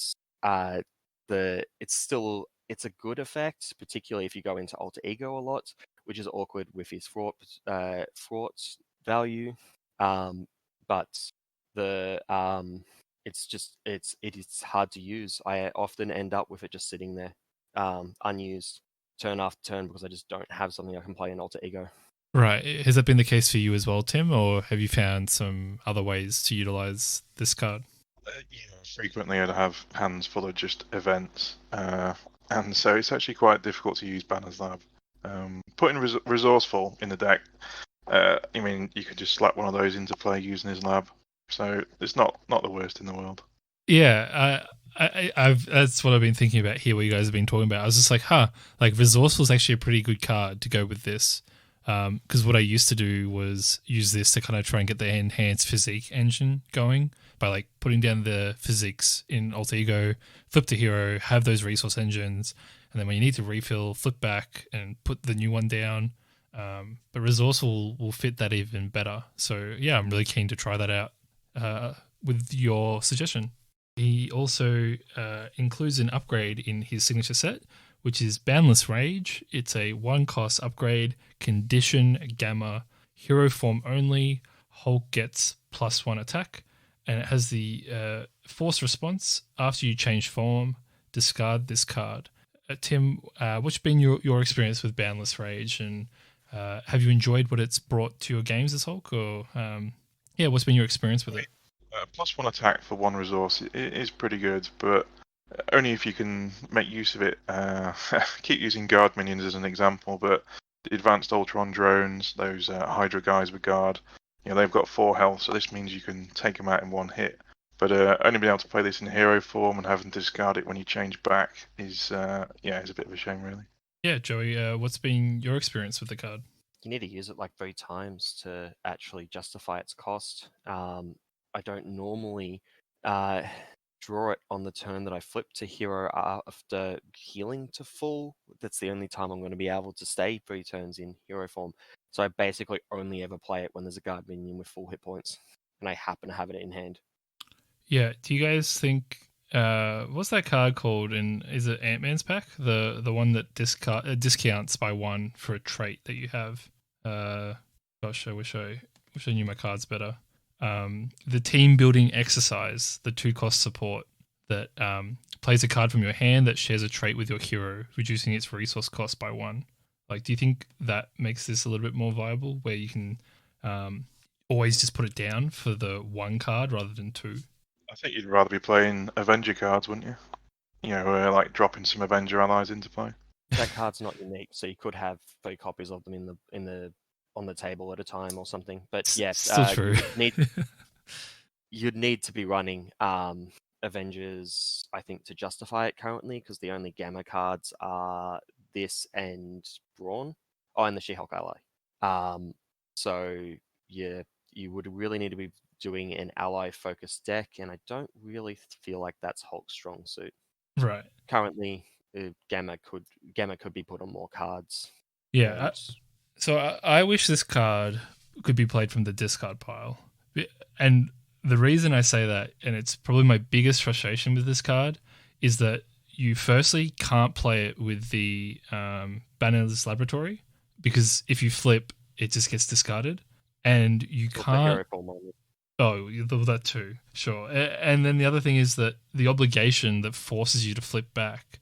it's a good effect, particularly if you go into Alter Ego a lot, which is awkward with his fraught value. But the it is hard to use. I often end up with it just sitting there, unused, turn after turn, because I just don't have something I can play in Alter Ego. Right. Has that been the case for you as well, Tim, or have you found some other ways to utilize this card? Frequently I'd have hands full of just events, and so it's actually quite difficult to use Banner's Lab. Putting Resourceful in the deck, you could just slap one of those into play using his lab, so it's not the worst in the world. Yeah, I've that's what I've been thinking about here. What you guys have been talking about, I was just like, like Resourceful is actually a pretty good card to go with this. Because what I used to do was use this to kind of try and get the enhanced physique engine going by like putting down the physiques in Alter Ego, flip to hero, have those resource engines, and then when you need to refill, flip back and put the new one down. But Resourceful will fit that even better. So yeah, I'm really keen to try that out with your suggestion. He also includes an upgrade in his signature set, which is Boundless Rage. It's a 1-cost upgrade, condition Gamma, hero form only. Hulk gets +1 attack, and it has the force response. After you change form, discard this card. Tim, what's been your experience with Boundless Rage, and have you enjoyed what it's brought to your games as Hulk? Or what's been your experience with it? +1 attack for 1 resource is pretty good, but only if you can make use of it. Keep using guard minions as an example, but the advanced Ultron drones, those Hydra guys with guard, they've got 4 health, so this means you can take them out in 1 hit. But only being able to play this in hero form and having to discard it when you change back is a bit of a shame, really. Yeah, Joey, what's been your experience with the card? You need to use it like 3 times to actually justify its cost. I don't normally draw it on the turn that I flip to hero after healing to full. That's the only time I'm going to be able to stay 3 turns in hero form. So I basically only ever play it when there's a guard minion with full hit points, and I happen to have it in hand. Yeah. Do you guys think what's that card called? And is it Ant-Man's pack? The one that discounts by 1 for a trait that you have. Gosh, I wish I knew my cards better. The team building exercise, the 2-cost support that plays a card from your hand that shares a trait with your hero, reducing its resource cost by 1. Like, do you think that makes this a little bit more viable, where you can always just put it down for the 1 card rather than 2? I think you'd rather be playing Avenger cards, wouldn't you? Like dropping some Avenger allies into play. That card's not unique, so you could have 3 copies of them on the table at a time or something. But yes, still true. You'd need to be running Avengers, I think, to justify it currently, because the only Gamma cards are this and Brawn. Oh, and the She-Hulk ally. So yeah, you would really need to be doing an ally-focused deck, and I don't really feel like that's Hulk's strong suit. Right. Currently, Gamma could be put on more cards. Yeah. And So I wish this card could be played from the discard pile. And the reason I say that, and it's probably my biggest frustration with this card, is that you firstly can't play it with the Bannerless Laboratory, because if you flip, it just gets discarded. And you the can't. hero form on it. Oh, that too, sure. And then the other thing is that the obligation that forces you to flip back,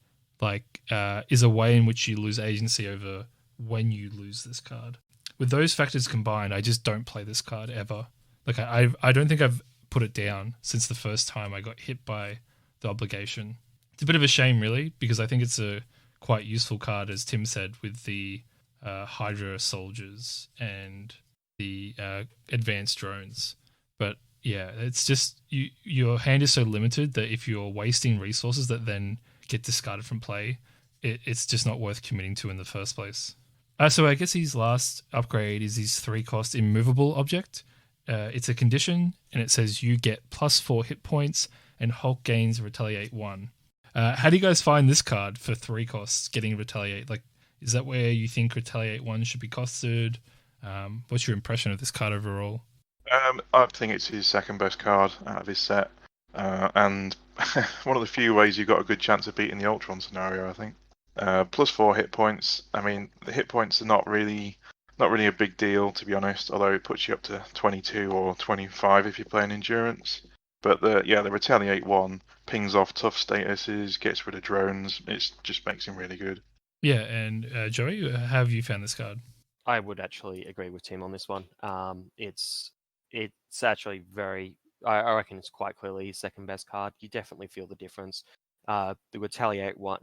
is a way in which you lose agency over when you lose this card. With those factors combined, I just don't play this card ever. Like I don't think I've put it down since the first time I got hit by the obligation. It's a bit of a shame, really, because I think it's a quite useful card, as Tim said, with the Hydra soldiers and the advanced drones. But yeah, it's just your hand is so limited that if you're wasting resources that then get discarded from play, it's just not worth committing to in the first place. So I guess his last upgrade is his 3-cost immovable object. It's a condition, and it says you get +4 hit points, and Hulk gains Retaliate 1. How do you guys find this card for 3 costs, getting Retaliate? Like, is that where you think Retaliate 1 should be costed? What's your impression of this card overall? I think it's his second best card out of his set, and one of the few ways you've got a good chance of beating the Ultron scenario, I think. +4 hit points. I mean, the hit points are not really a big deal, to be honest. Although it puts you up to 22 or 25 if you're playing endurance. But the Retaliate 1 pings off tough statuses, gets rid of drones. It just makes him really good. Yeah, and Joey, how have you found this card? I would actually agree with Tim on this one. It's actually very. I reckon it's quite clearly his second best card. You definitely feel the difference. The Retaliate 1,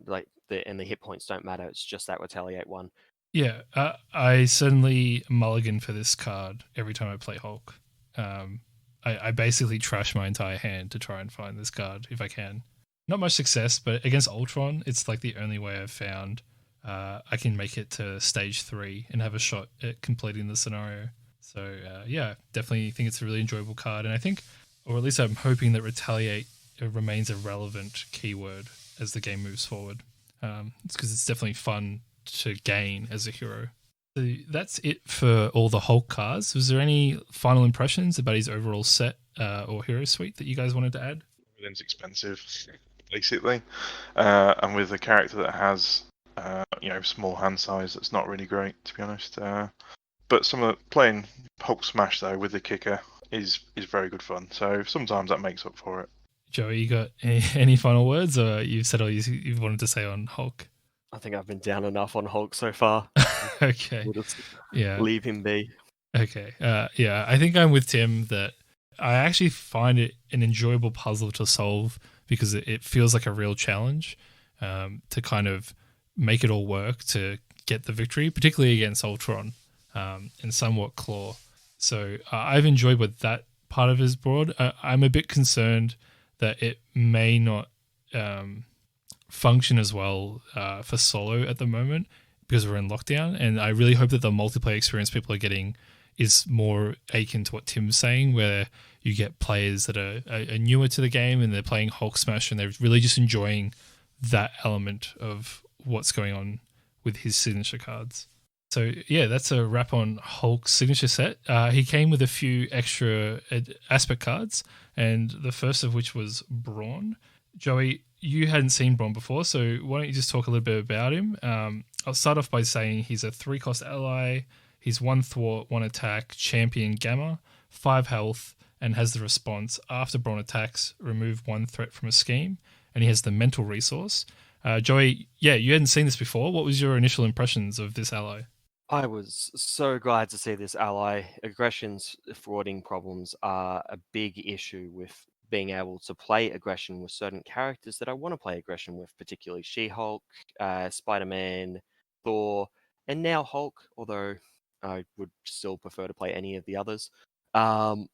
and the hit points don't matter. It's just that Retaliate 1. Yeah, I certainly mulligan for this card every time I play Hulk. I basically trash my entire hand to try and find this card if I can. Not much success, but against Ultron, it's like the only way I've found I can make it to stage 3 and have a shot at completing the scenario. So yeah, definitely think it's a really enjoyable card, and I think, or at least I'm hoping, that Retaliate remains a relevant keyword as the game moves forward. It's because it's definitely fun to gain as a hero. So that's it for all the Hulk cards. Was there any final impressions about his overall set or hero suite that you guys wanted to add? Everything's expensive, basically, and with a character that has small hand size, that's not really great, to be honest. But playing Hulk Smash though with the kicker is very good fun. So sometimes that makes up for it. Joey, you got any final words, or you've said all you wanted to say on Hulk? I think I've been down enough on Hulk so far. Okay. We'll just Yeah. leave him be. Okay. Yeah, I think I'm with Tim that I actually find it an enjoyable puzzle to solve, because it feels like a real challenge to kind of make it all work to get the victory, particularly against Ultron and somewhat Claw. So I've enjoyed what that part of is brought. I'm a bit concerned that it may not function as well for solo at the moment, because we're in lockdown, and I really hope that the multiplayer experience people are getting is more akin to what Tim's saying, where you get players that are newer to the game and they're playing Hulk Smash and they're really just enjoying that element of what's going on with his signature cards. So yeah, that's a wrap on Hulk's signature set. He came with a few extra aspect cards, and the first of which was Brawn. Joey, you hadn't seen Brawn before, so why don't you just talk a little bit about him? I'll start off by saying he's a 3-cost ally. He's 1 thwart, 1 attack, champion Gamma, 5 health, and has the response: after Brawn attacks, remove 1 threat from a scheme, and he has the mental resource. Joey, yeah, you hadn't seen this before. What was your initial impressions of this ally? I was so glad to see this ally. Aggression's thwarting problems are a big issue with being able to play aggression with certain characters that I want to play aggression with, particularly She-Hulk, Spider-Man, Thor, and now Hulk, although I would still prefer to play any of the others. It's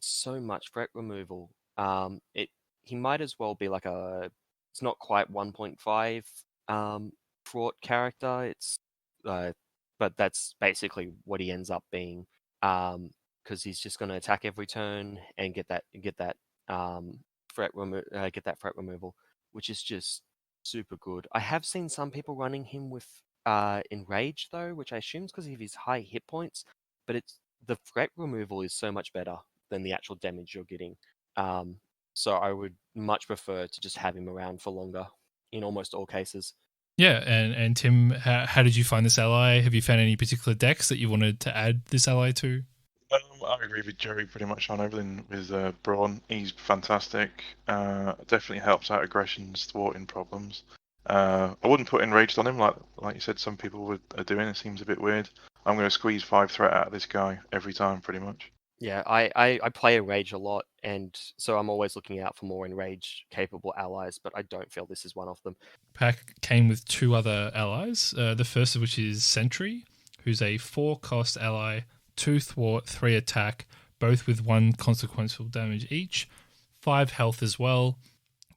so much threat removal. He might as well be like a it's not quite 1.5 fraught character. It's but that's basically what he ends up being, because he's just going to attack every turn and get that get that threat removal, which is just super good. I have seen some people running him with enrage though, which I assume is because of his high hit points, but it's the threat removal is so much better than the actual damage you're getting. So I would much prefer to just have him around for longer in almost all cases. Yeah, and Tim, how did you find this ally? Have you found any particular decks that you wanted to add this ally to? I agree with Jerry pretty much on everything with Braun. He's fantastic. Definitely helps out aggressions, thwarting problems. I wouldn't put enraged on him like you said some people are doing. It seems a bit weird. I'm going to squeeze 5 threat out of this guy every time, pretty much. Yeah, I play Enrage a lot, and so I'm always looking out for more Enrage capable allies, but I don't feel this is one of them. Pack came with 2 other allies. The first of which is Sentry, who's a 4-cost ally, 2 thwart, 3 attack, both with 1 consequential damage each, 5 health as well,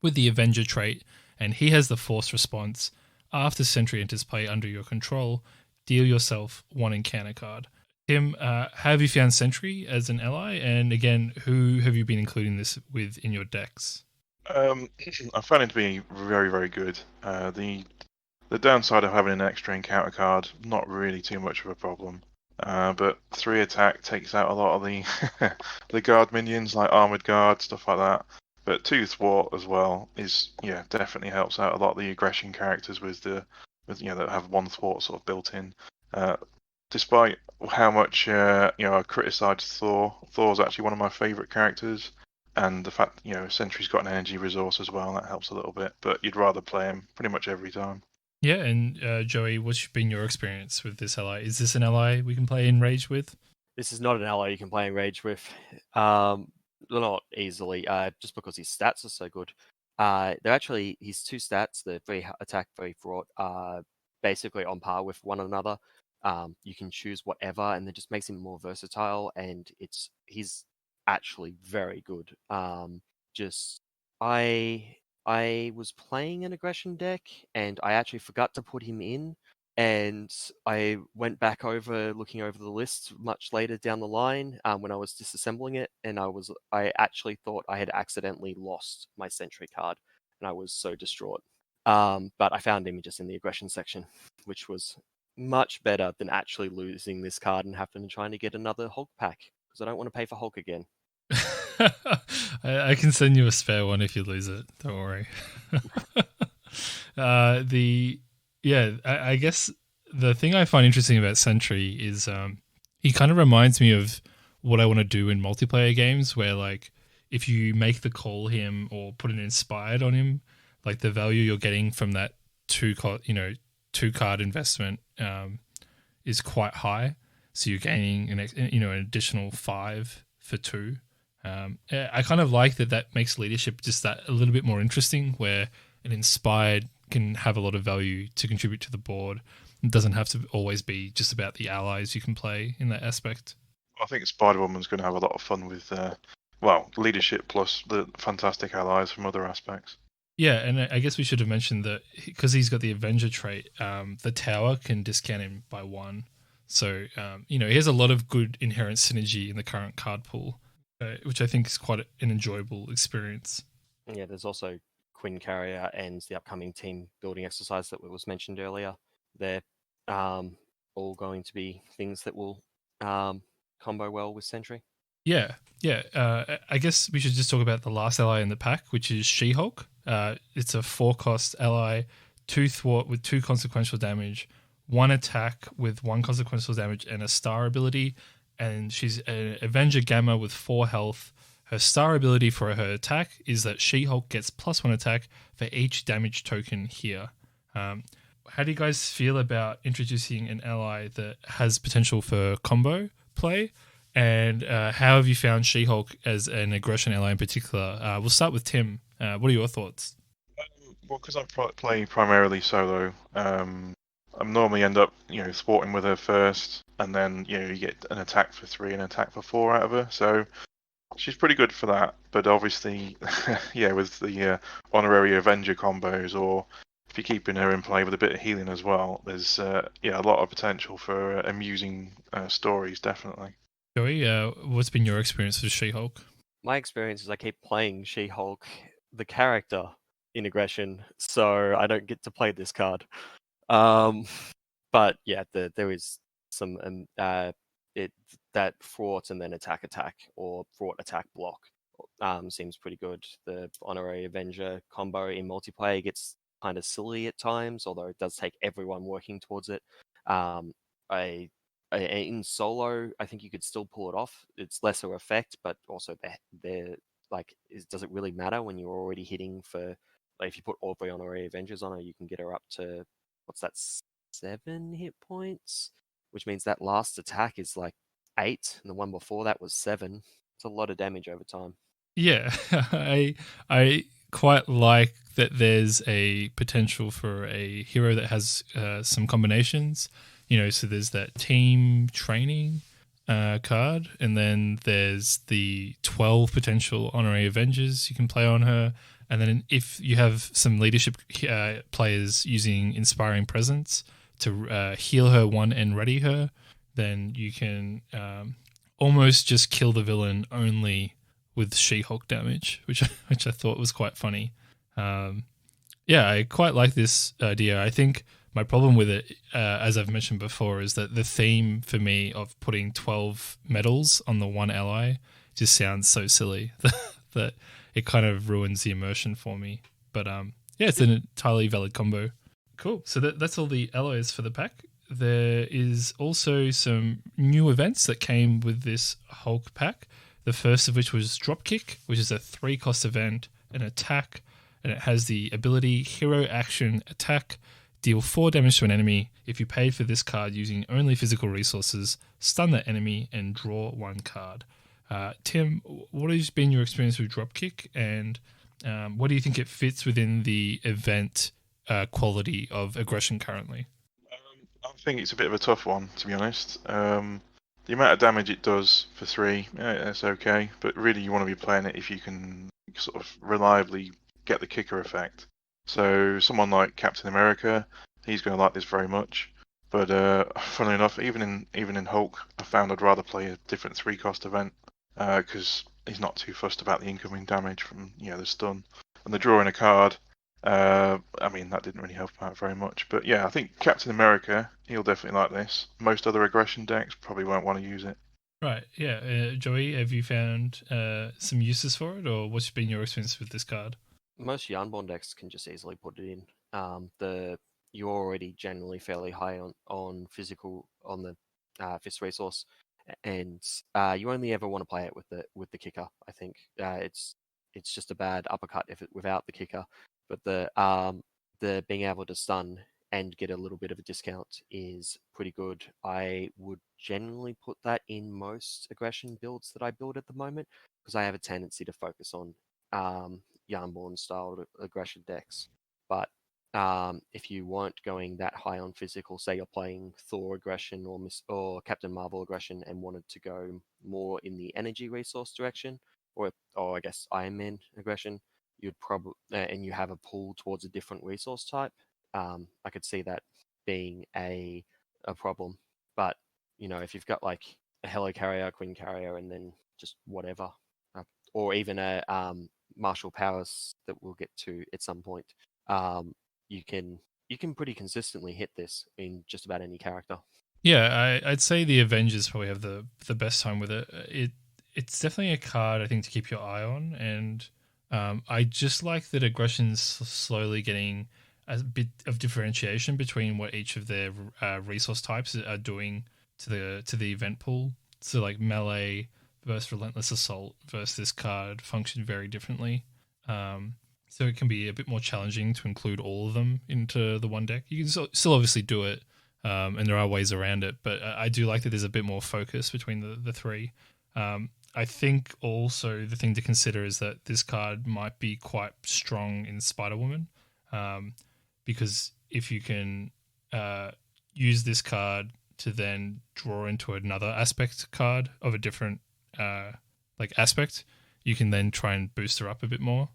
with the Avenger trait, and he has the Force response. After Sentry enters play under your control, deal yourself 1 encounter card. Tim, have you found Sentry as an ally? And again, who have you been including this with in your decks? I found him to be very, very good. The downside of having an extra encounter card, not really too much of a problem. But 3 attack takes out a lot of the the guard minions, like armored guard, stuff like that. But 2 thwart as well is definitely helps out a lot of the aggression characters with that have 1 thwart sort of built in. Despite how much I criticised Thor, Thor's actually one of my favourite characters, and the fact Sentry's got an energy resource as well, and that helps a little bit. But you'd rather play him pretty much every time. Yeah, and Joey, what's been your experience with this ally? Is this an ally we can play Enrage with? This is not an ally you can play Enrage with. Not easily, just because his stats are so good. They're actually his 2 stats, the very attack, very fraught, are basically on par with one another. You can choose whatever, and it just makes him more versatile, and he's actually very good. Just I was playing an aggression deck, and I actually forgot to put him in. And I went back over, looking over the list much later down the line when I was disassembling it, and I actually thought I had accidentally lost my Sentry card, and I was so distraught. But I found him just in the aggression section, which was much better than actually losing this card and having to try to get another Hulk pack, because I don't want to pay for Hulk again. I can send you a spare one if you lose it. Don't worry. I guess the thing I find interesting about Sentry is he kind of reminds me of what I want to do in multiplayer games, where like if you make the call him or put an inspired on him, like the value you're getting from that 2 card investment is quite high. So you're gaining an additional 5 for 2. I kind of like that makes leadership just that a little bit more interesting, where an inspired can have a lot of value to contribute to the board. It doesn't have to always be just about the allies you can play in that aspect. I think Spider-Woman's going to have a lot of fun with leadership plus the fantastic allies from other aspects. Yeah, and I guess we should have mentioned that because he's got the Avenger trait, the tower can discount him by 1. So, he has a lot of good inherent synergy in the current card pool, which I think is quite an enjoyable experience. Yeah, there's also Quinn Carrier and the upcoming team building exercise that was mentioned earlier. They're all going to be things that will combo well with Sentry. Yeah. I guess we should just talk about the last ally in the pack, which is She-Hulk. It's a 4-cost ally, 2 thwart with 2 consequential damage, 1 attack with 1 consequential damage, and a star ability. And she's an Avenger Gamma with 4 health. Her star ability for her attack is that She-Hulk gets +1 attack for each damage token here. How do you guys feel about introducing an ally that has potential for combo play? And how have you found She-Hulk as an aggression ally in particular? We'll start with Tim. What are your thoughts? Well, because I play primarily solo, I normally end up thwarting with her first, and then you get an attack for 3 and an attack for 4 out of her. So She's pretty good for that, but obviously, yeah, with the honorary Avenger combos, or if you're keeping her in play with a bit of healing as well, there's a lot of potential for amusing stories, definitely. Joey, what's been your experience with She-Hulk? My experience is I keep playing She-Hulk, the character, in aggression, so I don't get to play this card. But yeah, there is some that fraught and then attack or fraught attack block seems pretty good. The honorary Avenger combo in multiplayer gets kind of silly at times, although it does take everyone working towards it. Um, in solo, I think you could still pull it off. It's lesser effect, but also they're like, does it really matter when you're already hitting for, like, if you put all three honorary Avengers on her, you can get her up to, what's that, 7 hit points, which means that last attack is like 8, and the one before that was 7. It's a lot of damage over time. Yeah, I quite like that there's a potential for a hero that has some combinations. So there's that team training card, and then there's the 12 potential honorary Avengers you can play on her. And then if you have some leadership players using Inspiring Presence to heal her one and ready her, then you can almost just kill the villain only with She-Hulk damage, which I thought was quite funny. I quite like this idea. I think my problem with it, as I've mentioned before, is that the theme for me of putting 12 medals on the one ally just sounds so silly that it kind of ruins the immersion for me. But it's an entirely valid combo. Cool. So that's all the alloys for the pack. There is also some new events that came with this Hulk pack. The first of which was Dropkick, which is a 3-cost event, an attack, and it has the ability Hero Action Attack. Deal 4 damage to an enemy. If you paid for this card using only physical resources, stun that enemy and draw 1 card. Tim, what has been your experience with Dropkick, and what do you think it fits within the event quality of aggression currently? I think it's a bit of a tough one, to be honest. The amount of damage it does for 3, that's okay, but really you want to be playing it if you can sort of reliably get the kicker effect. So someone like Captain America, he's going to like this very much. But funnily enough, even in Hulk, I found I'd rather play a different 3-cost event because he's not too fussed about the incoming damage from the stun and the drawing a card. That didn't really help out very much. But yeah, I think Captain America, he'll definitely like this. Most other aggression decks probably won't want to use it. Right, yeah. Joey, have you found some uses for it, or what's been your experience with this card? Most Yarnborn decks can just easily put it in. You're already generally fairly high on physical on the fist resource, and you only ever want to play it with the kicker. I think it's just a bad uppercut without the kicker, but the being able to stun and get a little bit of a discount is pretty good. I would generally put that in most aggression builds that I build at the moment because I have a tendency to focus on Yarnborn style aggression decks. But if you weren't going that high on physical, say you're playing Thor aggression or Captain Marvel aggression and wanted to go more in the energy resource direction, or I guess Iron Man aggression, you'd probably and you have a pull towards a different resource type. I could see that being a problem. But if you've got like a Helicarrier, Queen Carrier, and then just whatever, or even a martial powers that we'll get to at some point, you can pretty consistently hit this in just about any character. Yeah, I'd say the Avengers probably have the best time with it. It's definitely a card I think to keep your eye on, and I just like that aggression's slowly getting a bit of differentiation between what each of their resource types are doing to the event pool. So like melee versus relentless assault versus this card function very differently. So it can be a bit more challenging to include all of them into the one deck. You can still obviously do it, and there are ways around it, but I do like that there's a bit more focus between the three. I think also the thing to consider is that this card might be quite strong in Spider-Woman, because if you can use this card to then draw into another aspect card of a different like aspect, you can then try and boost her up a bit more.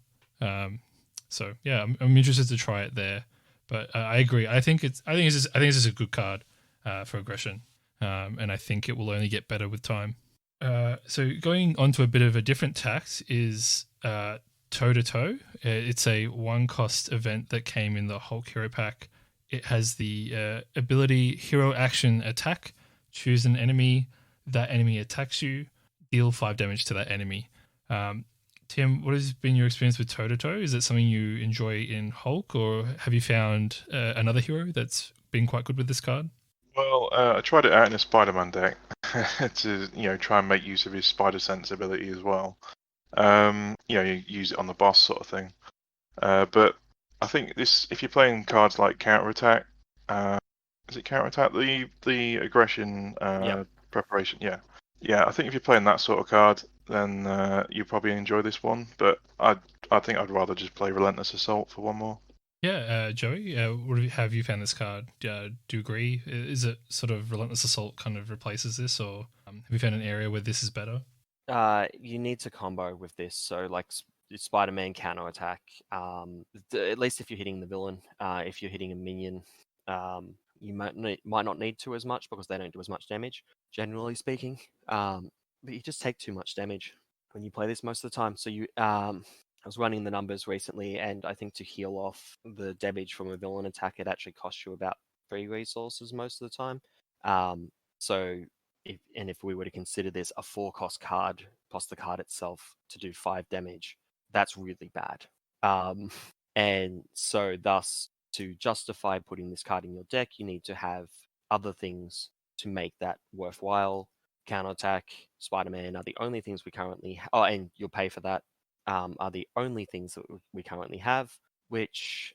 So yeah, I'm interested to try it there. But I agree. I think it's just a good card for aggression, and I think it will only get better with time. So going on to a bit of a different tact is toe to toe. It's a 1-cost event that came in the Hulk Hero pack. It has the ability Hero Action Attack. Choose an enemy. That enemy attacks you. Deal 5 damage to that enemy. Tim, what has been your experience with toe to toe? Is it something you enjoy in Hulk, or have you found another hero that's been quite good with this card? Well, I tried it out in a Spider-Man deck to try and make use of his Spider Sense ability as well. You use it on the boss sort of thing. But I think this, if you're playing cards like Counterattack, is it Counterattack the aggression Yep. preparation? Yeah. I think if you're playing that sort of card, then you probably enjoy this one. But I think I'd rather just play Relentless Assault for one more. Yeah, Joey, have you found this card? Do you agree? Is it sort of Relentless Assault kind of replaces this, or have you found an area where this is better? You need to combo with this. So like Spider-Man counter attack. At least if you're hitting the villain. If you're hitting a minion, you might not need to as much because they don't do as much damage, generally speaking. But you just take too much damage when you play this most of the time. So I was running the numbers recently, and I think to heal off the damage from a villain attack, it actually costs you about 3 resources most of the time. So if we were to consider this a 4-cost card plus the card itself to do 5 damage, that's really bad. And so thus, to justify putting this card in your deck, you need to have other things to make that worthwhile. Counterattack, Spider-Man are the only things we currently and you'll pay for that, are the only things that we currently have, which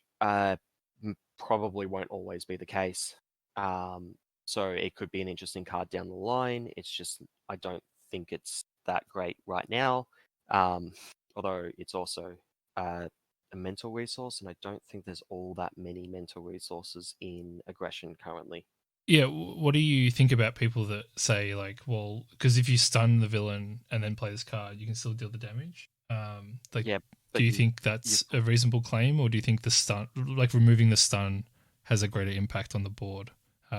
probably won't always be the case. So it could be an interesting card down the line. It's just I don't think it's that great right now. Although it's also a mental resource, and I don't think there's all that many mental resources in aggression currently. Yeah, what do you think about people that say like, well, because if you stun the villain and then play this card, you can still deal the damage? Yeah, do you think that's a reasonable claim, or do you think the stun, like removing the stun, has a greater impact on the board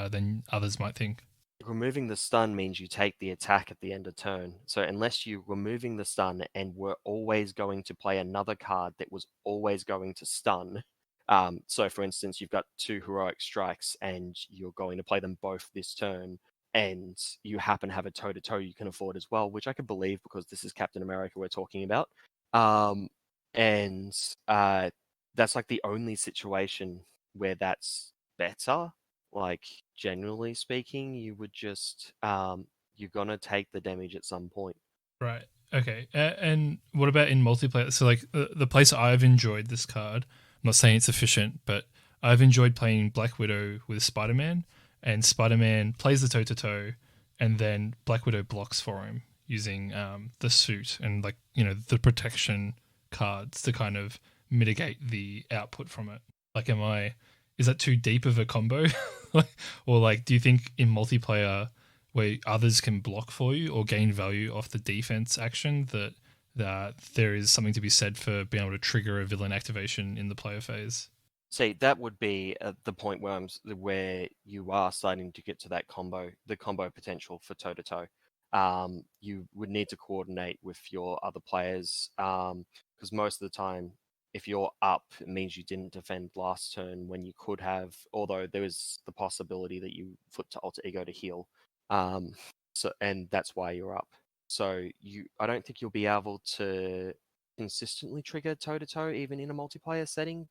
than others might think? removing the stun means you take the attack at the end of turn. So unless you're removing the stun and were always going to play another card that was always going to stun, so for instance, you've got 2 heroic strikes and you're going to play them both this turn, and you happen to have a toe-to-toe you can afford as well, which I could believe because this is Captain America we're talking about. And that's like the only situation where that's better. Like generally speaking, you would just you're gonna take the damage at some point. Right. Okay. And what about in multiplayer? So, like, the place I've enjoyed this card, I'm not saying it's efficient, but I've enjoyed playing Black Widow with Spider Man, and Spider Man plays the toe to toe, and then Black Widow blocks for him using the suit and, like, the protection cards to kind of mitigate the output from it. Like, is that too deep of a combo? Or, like, do you think in multiplayer, where others can block for you or gain value off the defense action, that there is something to be said for being able to trigger a villain activation in the player phase? See, that would be at the point where you are starting to get to that the combo potential for toe to toe. You would need to coordinate with your other players, because most of the time, if you're up, it means you didn't defend last turn when you could have. Although there is the possibility that you flipped to alter ego to heal, and that's why you're up. So I don't think you'll be able to consistently trigger toe to toe even in a multiplayer setting,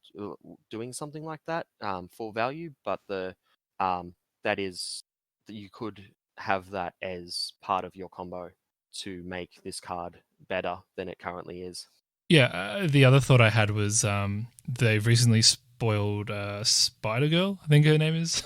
doing something like that for value. But that is that you could have that as part of your combo to make this card better than it currently is. Yeah, the other thought I had was they've recently spoiled Spider Girl, I think her name is.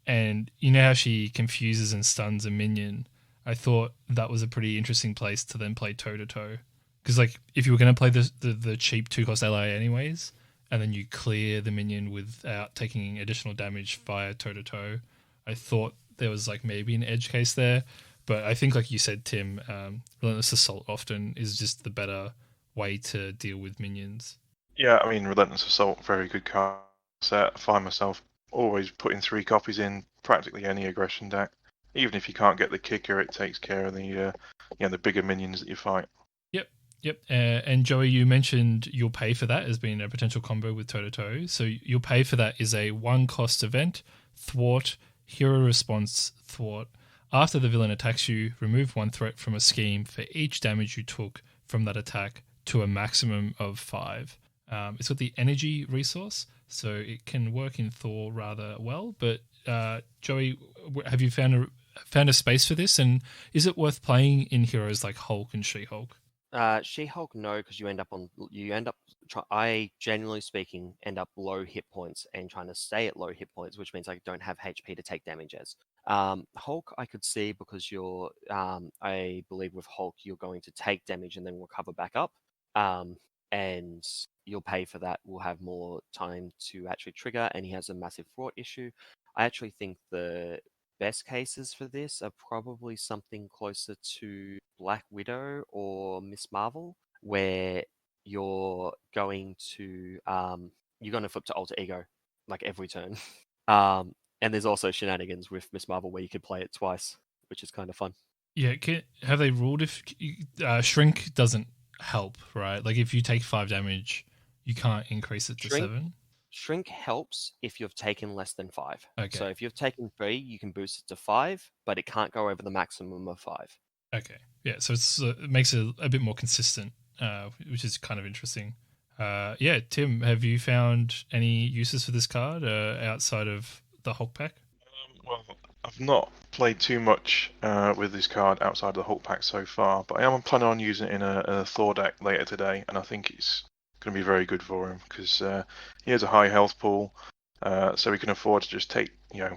And you know how she confuses and stuns a minion? I thought that was a pretty interesting place to then play toe to toe. Because, like, if you were going to play the cheap 2-cost ally anyways, and then you clear the minion without taking additional damage via toe to toe, I thought there was, like, maybe an edge case there. But I think, like you said, Tim, Relentless Assault often is just the better way to deal with minions. Yeah, I mean, Relentless Assault, very good card set. I find myself always putting 3 copies in practically any aggression deck. Even if you can't get the kicker, it takes care of the bigger minions that you fight. Yep. And Joey, you mentioned you'll pay for that as being a potential combo with Toe-to-Toe. So you'll pay for that is a 1-cost event, thwart, hero response, thwart. After the villain attacks you, remove 1 threat from a scheme for each damage you took from that attack to a maximum of 5. It's got the energy resource, so it can work in Thor rather well. But Joey, have you found a space for this? And is it worth playing in heroes like Hulk and She-Hulk? She-Hulk, no, because I generally speaking end up low hit points and trying to stay at low hit points, which means I don't have HP to take damage as. Hulk, I could see because I believe with Hulk you're going to take damage and then recover back up, and you'll pay for that. We'll have more time to actually trigger, and he has a massive thwart issue. I actually think the best cases for this are probably something closer to Black Widow or Miss Marvel, where you're going to flip to alter ego like every turn. And there's also shenanigans with Miss Marvel where you could play it twice, which is kind of fun. Yeah, have they ruled if shrink doesn't help, right? Like if you take 5 damage, you can't increase it to 7. Shrink helps if you've taken less than 5. Okay. So if you've taken 3, you can boost it to 5, but it can't go over the maximum of 5. Okay. Yeah, so it makes it a bit more consistent, which is kind of interesting. Yeah, Tim, have you found any uses for this card outside of the Hulk pack? Well, I've not played too much with this card outside of the Hulk pack so far, but I am planning on using it in a Thor deck later today, and I think it's going to be very good for him because he has a high health pool, so he can afford to just take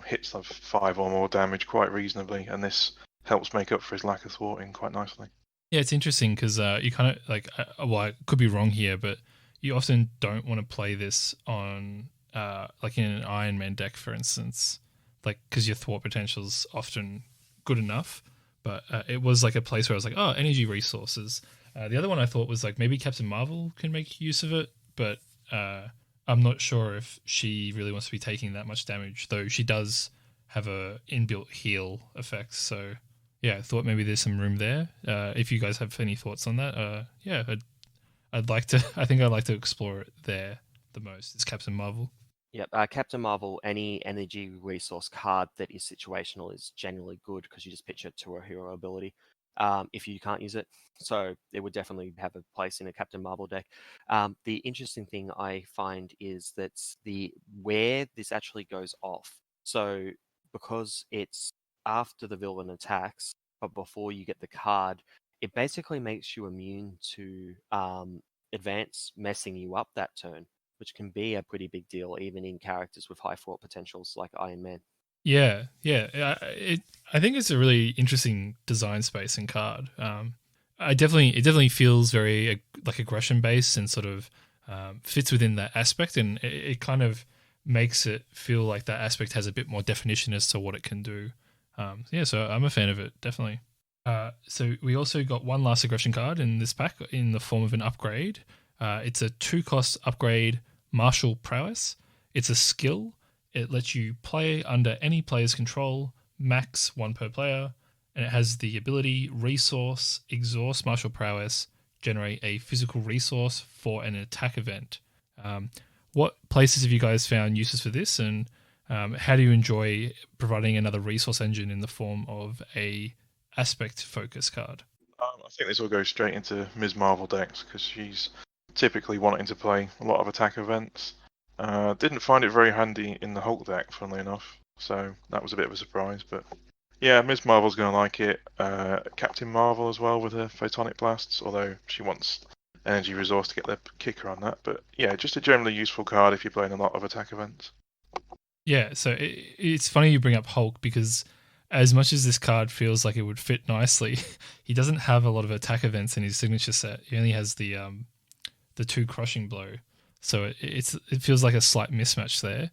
hits of 5 or more damage quite reasonably, and this helps make up for his lack of thwarting quite nicely. Yeah, it's interesting because you kind of like, I could be wrong here, but you often don't want to play this on like in an Iron Man deck, for instance, like because your thwart potential is often good enough. But it was like a place where I was like, oh, energy resources. The other one I thought was like maybe Captain Marvel can make use of it, but I'm not sure if she really wants to be taking that much damage, though she does have a inbuilt heal effect. So yeah, I thought maybe there's some room there. If you guys have any thoughts on that, yeah, I'd like to. I think I'd like to explore it there the most. It's Captain Marvel. Yep, Captain Marvel, any energy resource card that is situational is generally good because you just pitch it to a hero ability if you can't use it. So it would definitely have a place in a Captain Marvel deck. The interesting thing I find is that where this actually goes off. So because it's after the villain attacks, but before you get the card, it basically makes you immune to advance messing you up that turn, which can be a pretty big deal even in characters with high thwart potentials like Iron Man. Yeah. I think it's a really interesting design space and card. It definitely feels very like aggression based and sort of fits within that aspect, and it kind of makes it feel like that aspect has a bit more definition as to what it can do. Yeah, so I'm a fan of it, definitely. So we also got one last aggression card in this pack in the form of an upgrade. It's a 2-cost upgrade, Martial Prowess. It's a skill. It lets you play under any player's control, max 1 per player, and it has the ability Resource, Exhaust Martial Prowess, generate a physical resource for an attack event. What places have you guys found uses for this, and how do you enjoy providing another resource engine in the form of a aspect focus card? I think this will go straight into Ms. Marvel decks because she's typically wanting to play a lot of attack events. Didn't find it very handy in the Hulk deck, funnily enough, so that was a bit of a surprise. But yeah, Ms. Marvel's going to like it. Captain Marvel as well with her Photonic Blasts, although she wants energy resource to get the kicker on that. But yeah, just a generally useful card if you're playing a lot of attack events. Yeah, so it's funny you bring up Hulk because as much as this card feels like it would fit nicely, he doesn't have a lot of attack events in his signature set. He only has the 2 crushing blow, so it feels like a slight mismatch there.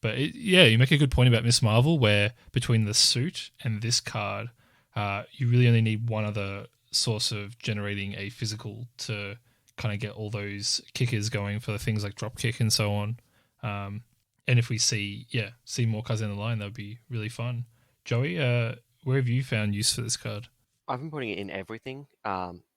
But yeah, you make a good point about Miss Marvel, where between the suit and this card, you really only need one other source of generating a physical to kind of get all those kickers going for things like drop kick and so on. And if we see more cards in the line, that would be really fun. Joey, where have you found use for this card? I've been putting it in everything.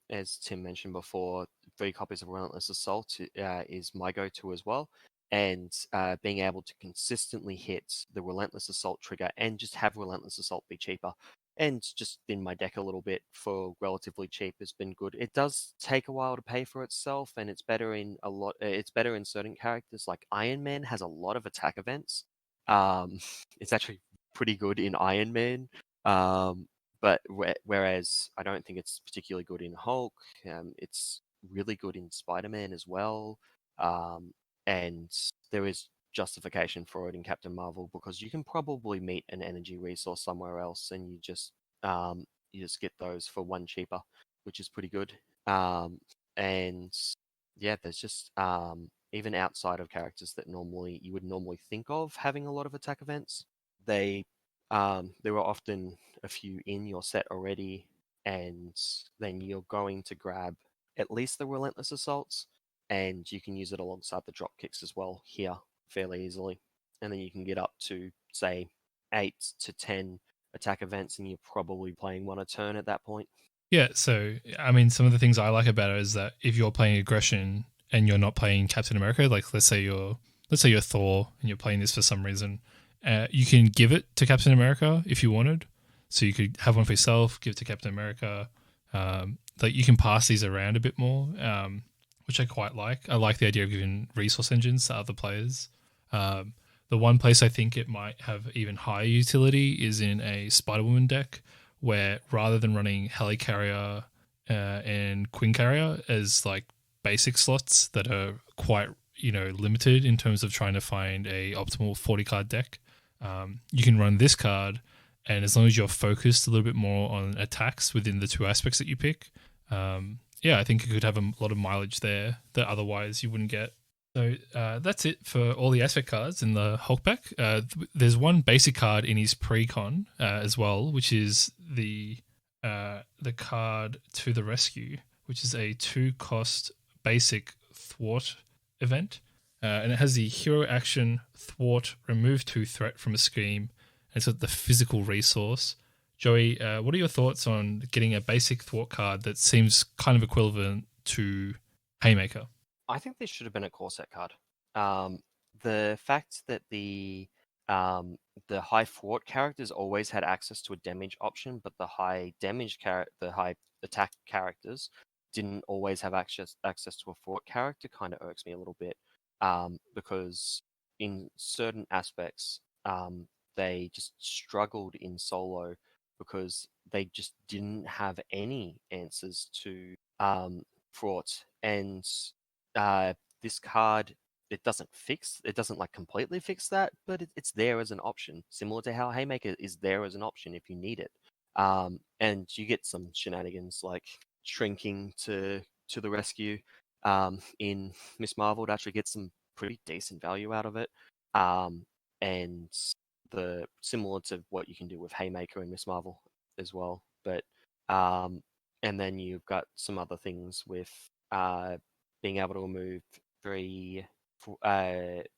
As Tim mentioned before, 3 copies of Relentless Assault is my go-to as well. And being able to consistently hit the Relentless Assault trigger and just have Relentless Assault be cheaper and just in my deck a little bit for relatively cheap has been good. It does take a while to pay for itself, and it's better in it's better in certain characters. Like Iron Man has a lot of attack events. It's actually pretty good in Iron Man. But whereas I don't think it's particularly good in Hulk, it's really good in Spider-Man as well. And there is justification for it in Captain Marvel because you can probably meet an energy resource somewhere else, and you just get those for one cheaper, which is pretty good. And yeah, there's just even outside of characters that you would normally think of having a lot of attack events, there are often a few in your set already, and then you're going to grab at least the Relentless Assaults, and you can use it alongside the drop kicks as well here fairly easily. And then you can get up to, say, 8 to 10 attack events, and you're probably playing one a turn at that point. Yeah, so I mean, some of the things I like about it is that if you're playing aggression and you're not playing Captain America, like let's say you're Thor and you're playing this for some reason, you can give it to Captain America if you wanted. So you could have one for yourself, give it to Captain America. Like you can pass these around a bit more, which I quite like. I like the idea of giving resource engines to other players. The one place I think it might have even higher utility is in a Spider-Woman deck, where rather than running Helicarrier and Queen Carrier as like basic slots that are quite limited in terms of trying to find a optimal 40 card deck, you can run this card, and as long as you're focused a little bit more on attacks within the 2 aspects that you pick, I think it could have a lot of mileage there that otherwise you wouldn't get. So that's it for all the aspect cards in the Hulk pack. There's one basic card in his pre-con as well, which is the card To the Rescue, which is a 2-cost basic thwart event. And it has the hero action thwart, remove 2 threat from a scheme, and it's got the physical resource. Joey, what are your thoughts on getting a basic thwart card that seems kind of equivalent to Haymaker? I think this should have been a core set card. The fact that the high thwart characters always had access to a damage option, but the high attack characters didn't always have access to a thwart character kind of irks me a little bit. Because in certain aspects, they just struggled in solo because they just didn't have any answers to thwart. And this card, it doesn't like completely fix that, but it's there as an option, similar to how Haymaker is there as an option if you need it. And you get some shenanigans like shrinking to the rescue in Miss Marvel to actually get some pretty decent value out of it. And the similar to what you can do with Haymaker and Miss Marvel as well. But and then you've got some other things with being able to remove 3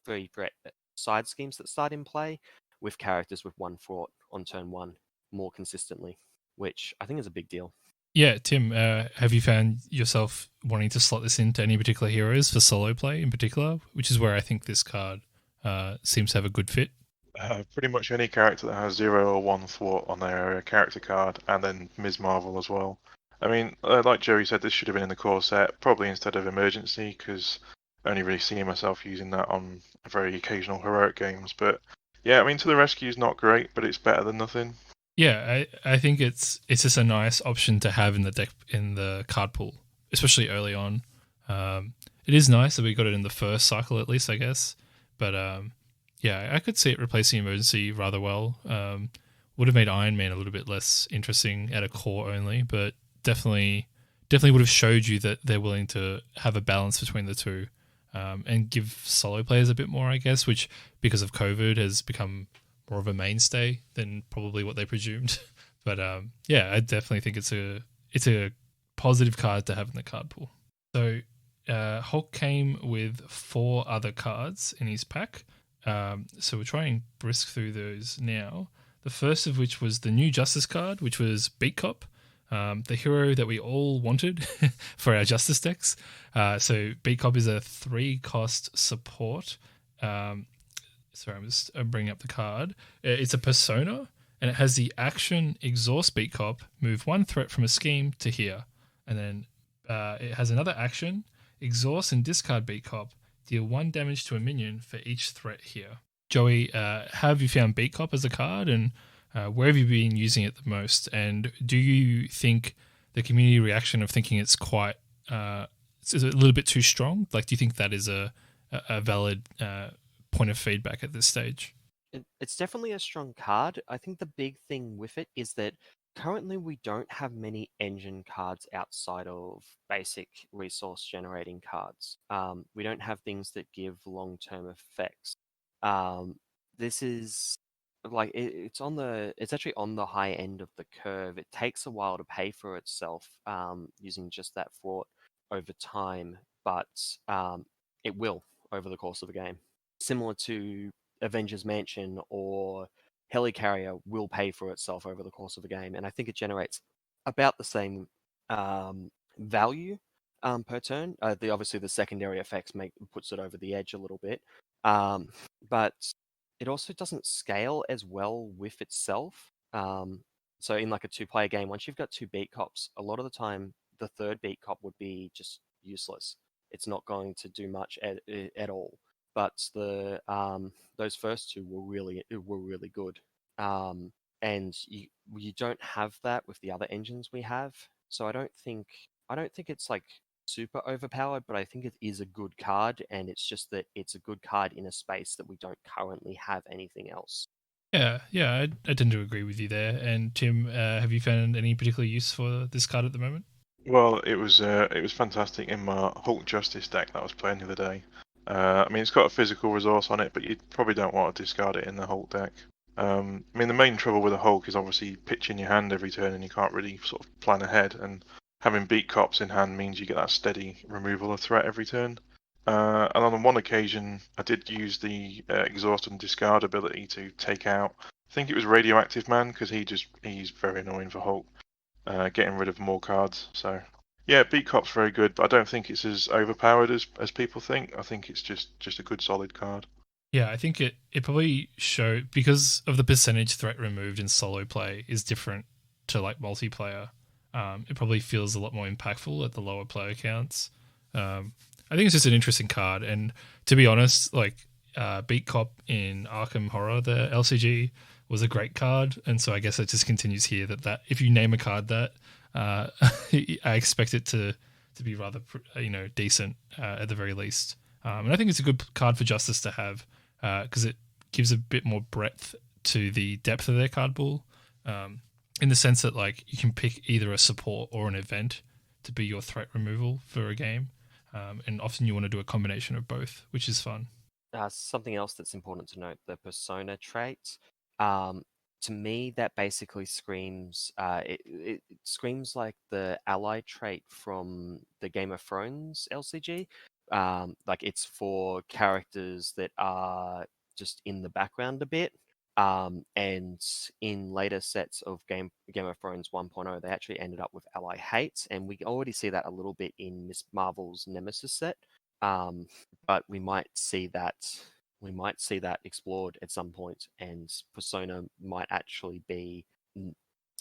threat side schemes that start in play with characters with 1 thwart on turn 1 more consistently, which I think is a big deal. Yeah, Tim, have you found yourself wanting to slot this into any particular heroes for solo play in particular, which is where I think this card seems to have a good fit? Pretty much any character that has 0 or 1 thwart on their character card, and then Ms. Marvel as well. I mean, like Joey said, this should have been in the core set, probably instead of Emergency, because I only really see myself using that on very occasional heroic games. But yeah, I mean, To the Rescue is not great, but it's better than nothing. Yeah, I think it's just a nice option to have in the deck, in the card pool, especially early on. It is nice that we got it in the first cycle at least, I guess. But yeah, I could see it replacing Emergency rather well. Would have made Iron Man a little bit less interesting at a core only, but definitely would have showed you that they're willing to have a balance between the two, and give solo players a bit more, I guess, which because of COVID has become more of a mainstay than probably what they presumed. But yeah, I definitely think it's a positive card to have in the card pool. So Hulk came with 4 other cards in his pack. So we'll try and brisk through those now. The first of which was the new Justice card, which was Beat Cop, the hero that we all wanted for our Justice decks. So Beat Cop is a 3-cost support. Sorry, I'm just bringing up the card. It's a persona, and it has the action Exhaust Beat Cop, move 1 threat from a scheme to here. And then it has another action, Exhaust and discard Beat Cop, deal 1 damage to a minion for each threat here. Joey, how have you found Beat Cop as a card, and where have you been using it the most? And do you think the community reaction of thinking it's quite is a little bit too strong? Like, do you think that is a valid point of feedback at this stage? It's definitely a strong card. I think the big thing with it is that currently we don't have many engine cards outside of basic resource generating cards. We don't have things that give long-term effects. This is like it's actually on the high end of the curve. It takes a while to pay for itself using just that fraught over time, but it will over the course of a game. Similar to Avengers Mansion or Helicarrier will pay for itself over the course of a game, and I think it generates about the same value per turn. Obviously the secondary effects puts it over the edge a little bit, but it also doesn't scale as well with itself. So in like a 2-player game, once you've got 2 beat cops, a lot of the time the third beat cop would be just useless. It's not going to do much at all. But those first 2 were really good. And you don't have that with the other engines we have. So I don't think it's like super overpowered, but I think it is a good card, and it's just that it's a good card in a space that we don't currently have anything else. Yeah, I tend to agree with you there. And Tim, have you found any particular use for this card at the moment? Well, it was fantastic in my Hulk Justice deck that I was playing the other day. I mean, it's got a physical resource on it, but you probably don't want to discard it in the Hulk deck. I mean, the main trouble with a Hulk is obviously pitching your hand every turn, and you can't really sort of plan ahead. And having beat cops in hand means you get that steady removal of threat every turn. And on one occasion, I did use the exhaust and discard ability to take out. I think it was Radioactive Man, because he's very annoying for Hulk, getting rid of more cards. So yeah, beat cop's very good, but I don't think it's as overpowered as people think. I think it's just a good solid card. Yeah, I think it probably showed because of the percentage threat removed in solo play is different to like multiplayer. It probably feels a lot more impactful at the lower player counts. I think it's just an interesting card, and to be honest, like Beat Cop in Arkham Horror, the LCG was a great card, and so I guess it just continues here that if you name a card that, I expect it to be rather decent at the very least. And I think it's a good card for Justice to have because it gives a bit more breadth to the depth of their card pool, in the sense that like you can pick either a support or an event to be your threat removal for a game, and often you want to do a combination of both, which is fun. Something else that's important to note: the persona trait. To me, that basically screams. It screams like the ally trait from the Game of Thrones LCG. Like it's for characters that are just in the background a bit. And in later sets of Game of Thrones 1.0, they actually ended up with ally hate, and we already see that a little bit in Miss Marvel's Nemesis set. But we might see that explored at some point, and persona might actually be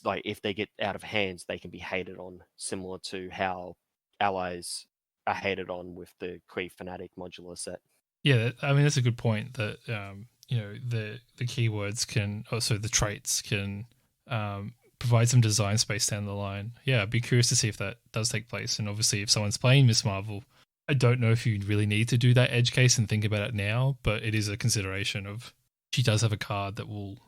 like if they get out of hands, they can be hated on, similar to how allies are hated on with the Kree Fanatic modular set. Yeah, I mean that's a good point. That the keywords can also the traits can provide some design space down the line. Yeah, I'd be curious to see if that does take place. And obviously, if someone's playing Miss Marvel, I don't know if you really need to do that edge case and think about it now, but it is a consideration of she does have a card that will.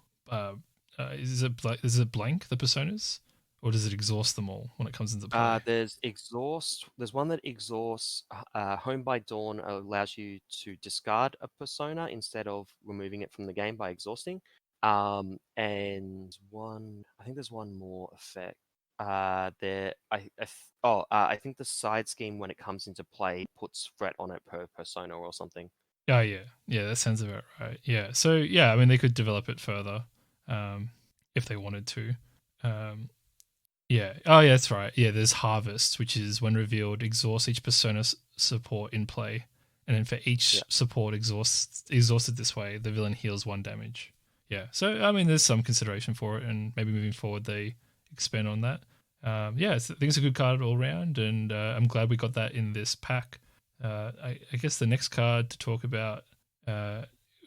Is it blank the personas, or does it exhaust them all when it comes into play? There's exhaust. There's one that exhausts. Home by Dawn allows you to discard a persona instead of removing it from the game by exhausting. And I think there's one more effect. I think the side scheme when it comes into play puts threat on it per persona or something. Oh yeah, yeah, that sounds about right. Yeah, so yeah, I mean they could develop it further, if they wanted to. Um, yeah. Oh yeah, that's right. Yeah, there's harvest, which is when revealed, exhaust each persona support in play, and then for each support exhausted this way, the villain heals 1 damage. Yeah. So I mean, there's some consideration for it, and maybe moving forward they expand on that. Yeah, I think it's a good card all round, and I'm glad we got that in this pack. I guess the next card to talk about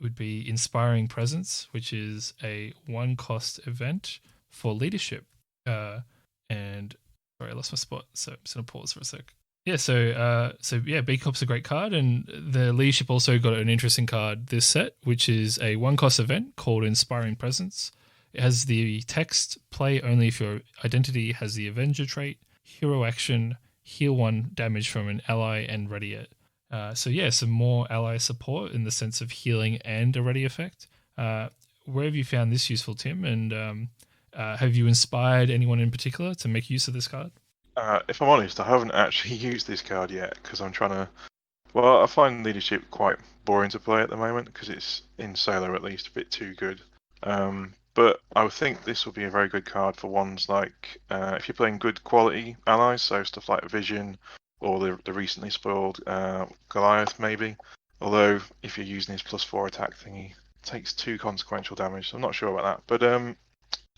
would be Inspiring Presence, which is a 1 cost event for leadership. And sorry, I lost my spot, so I'm just gonna pause for a sec. Yeah, so yeah, B Cop's a great card, and the leadership also got an interesting card this set, which is a 1 cost event called Inspiring Presence. It has the text: play only if your identity has the Avenger trait, hero action, heal 1 damage from an ally, and ready it. So yeah, some more ally support in the sense of healing and a ready effect. Where have you found this useful, Tim? And have you inspired anyone in particular to make use of this card? If I'm honest, I haven't actually used this card yet because I'm trying to. Well, I find leadership quite boring to play at the moment because it's in solo at least a bit too good. But I would think this will be a very good card for ones like if you're playing good quality allies, so stuff like Vision or the recently spoiled Goliath maybe. Although if you're using his +4 attack thingy, it takes 2 consequential damage. So I'm not sure about that. But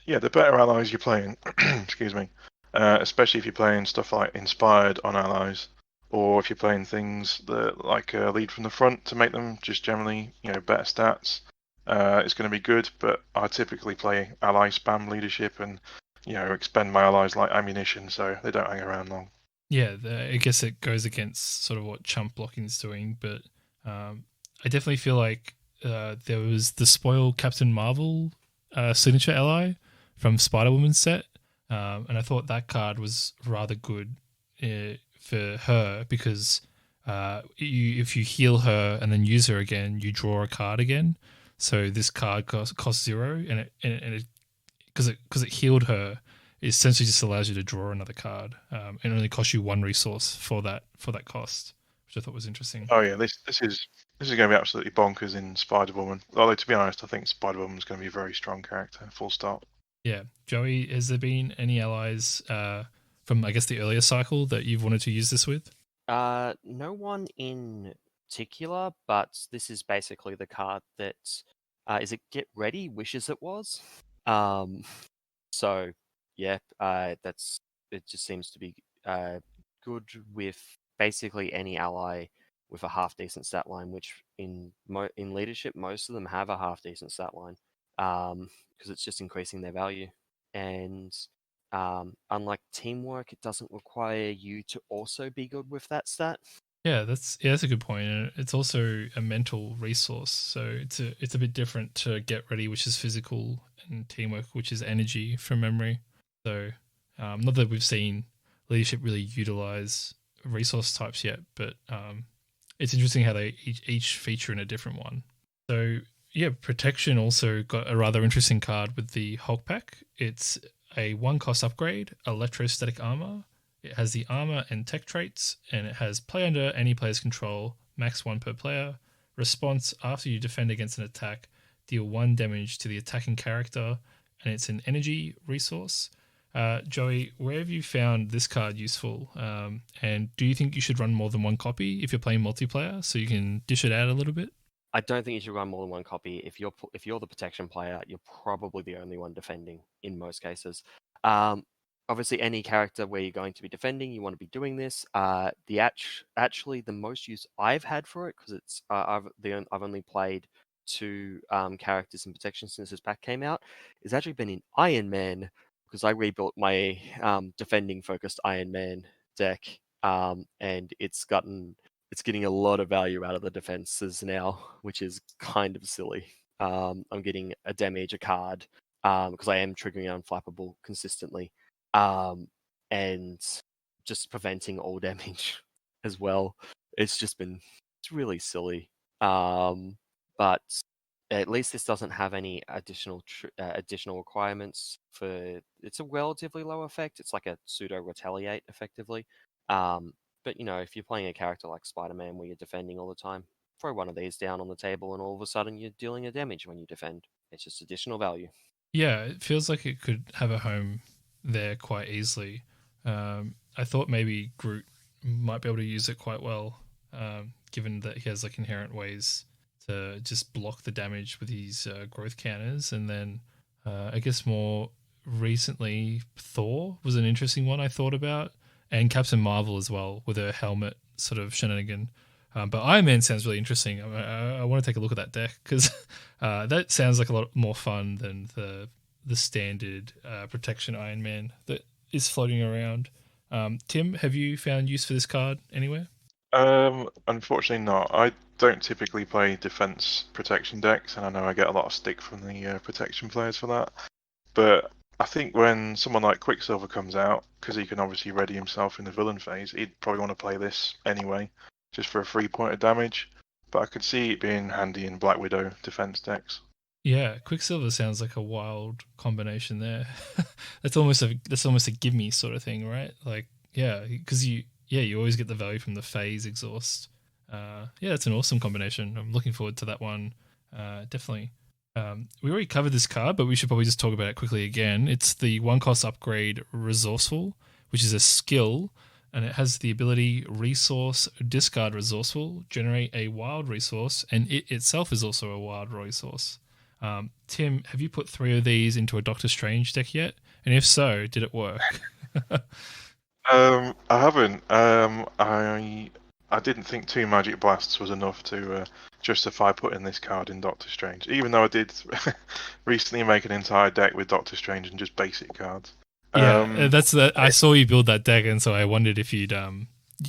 yeah, the better allies you're playing, excuse me, especially if you're playing stuff like Inspired on allies, or if you're playing things that like lead from the front to make them just generally, better stats, it's going to be good. But I typically play ally spam leadership and, expend my allies like ammunition, so they don't hang around long. Yeah, I guess it goes against sort of what chump blocking is doing, but I definitely feel like there was the spoiled Captain Marvel signature ally from Spider Woman's set, and I thought that card was rather good for her because if you heal her and then use her again, you draw a card again. So this card costs 0, and it because it healed her, it essentially just allows you to draw another card, and only costs you 1 resource for that cost, which I thought was interesting. Oh yeah, this is going to be absolutely bonkers in Spider Woman. Although to be honest, I think Spider Woman's going to be a very strong character. Full stop. Yeah, Joey, has there been any allies from I guess the earlier cycle that you've wanted to use this with? No one in particular, but this is basically the card that is it Get Ready wishes it was. Um, so yeah, that's it. Just seems to be good with basically any ally with a half decent stat line, which in leadership most of them have a half decent stat line, because it's just increasing their value. And unlike teamwork, it doesn't require you to also be good with that stat. Yeah, that's a good point. And it's also a mental resource, so it's a bit different to Get Ready, which is physical, and Teamwork, which is energy from memory. So not that we've seen leadership really utilize resource types yet, but it's interesting how they each feature in a different one. So yeah, Protection also got a rather interesting card with the Hulk pack. It's a 1 cost upgrade, Electrostatic Armor. It has the armor and tech traits, and it has play under any player's control, max 1 per player. Response: after you defend against an attack, deal 1 damage to the attacking character, and it's an energy resource. Joey, where have you found this card useful? And do you think you should run more than 1 copy if you're playing multiplayer so you can dish it out a little bit? I don't think you should run more than 1 copy. If you're the protection player, you're probably the only one defending in most cases. Obviously, any character where you're going to be defending, you want to be doing this. Actually the most use I've had for it, because it's I've only played 2 characters in protection since this pack came out, has actually been in Iron Man, because I rebuilt my defending focused Iron Man deck, and it's getting a lot of value out of the defenses now, which is kind of silly. I'm getting a damage a card because I am triggering unflappable consistently, and just preventing all damage as well. It's really silly. But at least this doesn't have any additional requirements for. It's a relatively low effect. It's like a pseudo retaliate, effectively. But if you're playing a character like Spider-Man where you're defending all the time, throw one of these down on the table, and all of a sudden you're dealing a damage when you defend. It's just additional value. Yeah, it feels like it could have a home there quite easily. I thought maybe Groot might be able to use it quite well, given that he has like inherent ways to just block the damage with his growth counters. And then I guess more recently, Thor was an interesting one I thought about, and Captain Marvel as well with a helmet sort of shenanigan. But Iron Man sounds really interesting. I want to take a look at that deck because that sounds like a lot more fun than the standard protection Iron Man that is floating around. Tim, have you found use for this card anywhere? Unfortunately not. I don't typically play defense protection decks, and I know I get a lot of stick from the protection players for that. But I think when someone like Quicksilver comes out, because he can obviously ready himself in the villain phase, he'd probably want to play this anyway, just for a 3 point of damage. But I could see it being handy in Black Widow defense decks. Yeah, Quicksilver sounds like a wild combination there. that's almost a give me sort of thing, right? Like, yeah, because you always get the value from the phase exhaust. Yeah, it's an awesome combination. I'm looking forward to that one. Definitely. We already covered this card, but we should probably just talk about it quickly again. It's the 1-cost upgrade Resourceful, which is a skill, and it has the ability resource, discard resourceful, generate a wild resource, and it itself is also a wild resource. Tim, have you put 3 of these into a Doctor Strange deck yet? And if so, did it work? I haven't. I didn't think 2 Magic Blasts was enough to justify putting this card in Doctor Strange, even though I did recently make an entire deck with Doctor Strange and just basic cards. Yeah, that's that. I saw you build that deck, and so I wondered if you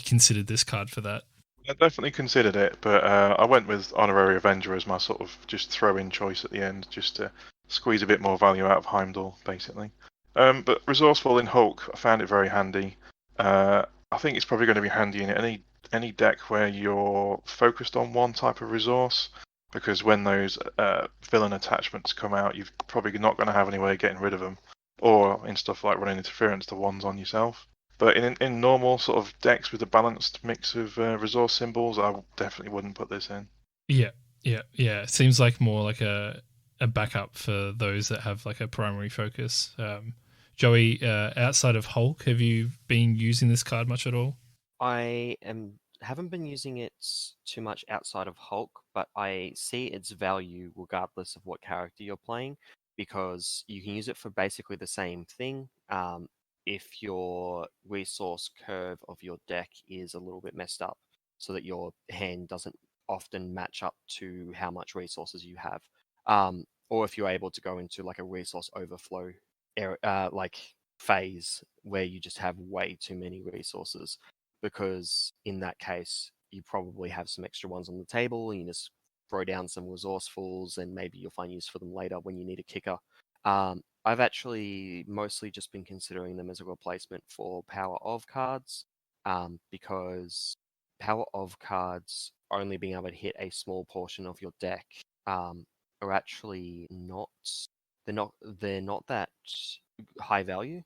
considered this card for that. I definitely considered it, but I went with Honorary Avenger as my sort of just throw-in choice at the end, just to squeeze a bit more value out of Heimdall, basically. But Resourceful in Hulk, I found it very handy. I think it's probably going to be handy in any deck where you're focused on one type of resource, because when those villain attachments come out, you're probably not going to have any way of getting rid of them, or in stuff like running interference, the ones on yourself. But in normal sort of decks with a balanced mix of resource symbols, I definitely wouldn't put this in. Yeah. It seems like more like a backup for those that have like a primary focus. Joey, outside of Hulk, have you been using this card much at all? Haven't been using it too much outside of Hulk, but I see its value regardless of what character you're playing, because you can use it for basically the same thing. If your resource curve of your deck is a little bit messed up, so that your hand doesn't often match up to how much resources you have, or if you're able to go into like a resource overflow like phase where you just have way too many resources, because in that case you probably have some extra ones on the table and you just throw down some resourcefuls and maybe you'll find use for them later when you need a kicker. I've actually mostly just been considering them as a replacement for Power of cards, because Power of cards only being able to hit a small portion of your deck are actually not they're not that high value,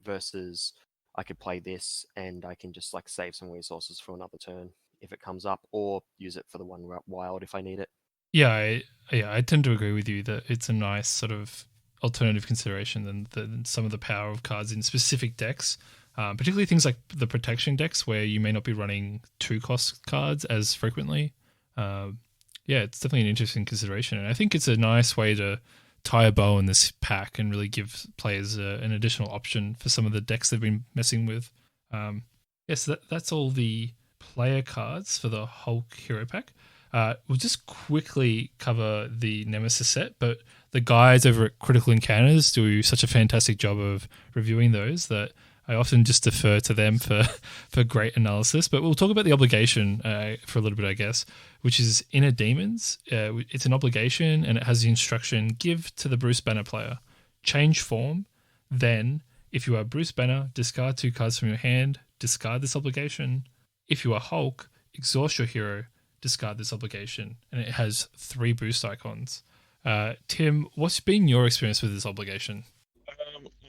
versus I could play this and I can just like save some resources for another turn if it comes up, or use it for the one wild if I need it. Yeah, I tend to agree with you that it's a nice sort of alternative consideration than some of the power of cards in specific decks, particularly things like the protection decks where you may not be running 2-cost cards as frequently. Yeah, it's definitely an interesting consideration, and I think it's a nice way to tie a bow in this pack and really give players an additional option for some of the decks they've been messing with. Yes, that's all the player cards for the Hulk Hero Pack. We'll just quickly cover the Nemesis set, but the guys over at Critical Encounters do such a fantastic job of reviewing those that I often just defer to them for great analysis. But we'll talk about the obligation for a little bit, I guess, which is Inner Demons. It's an obligation, and it has the instruction: give to the Bruce Banner player, change form, then, if you are Bruce Banner, discard 2 cards from your hand, discard this obligation. If you are Hulk, exhaust your hero, discard this obligation, and it has 3 boost icons. Tim, what's been your experience with this obligation?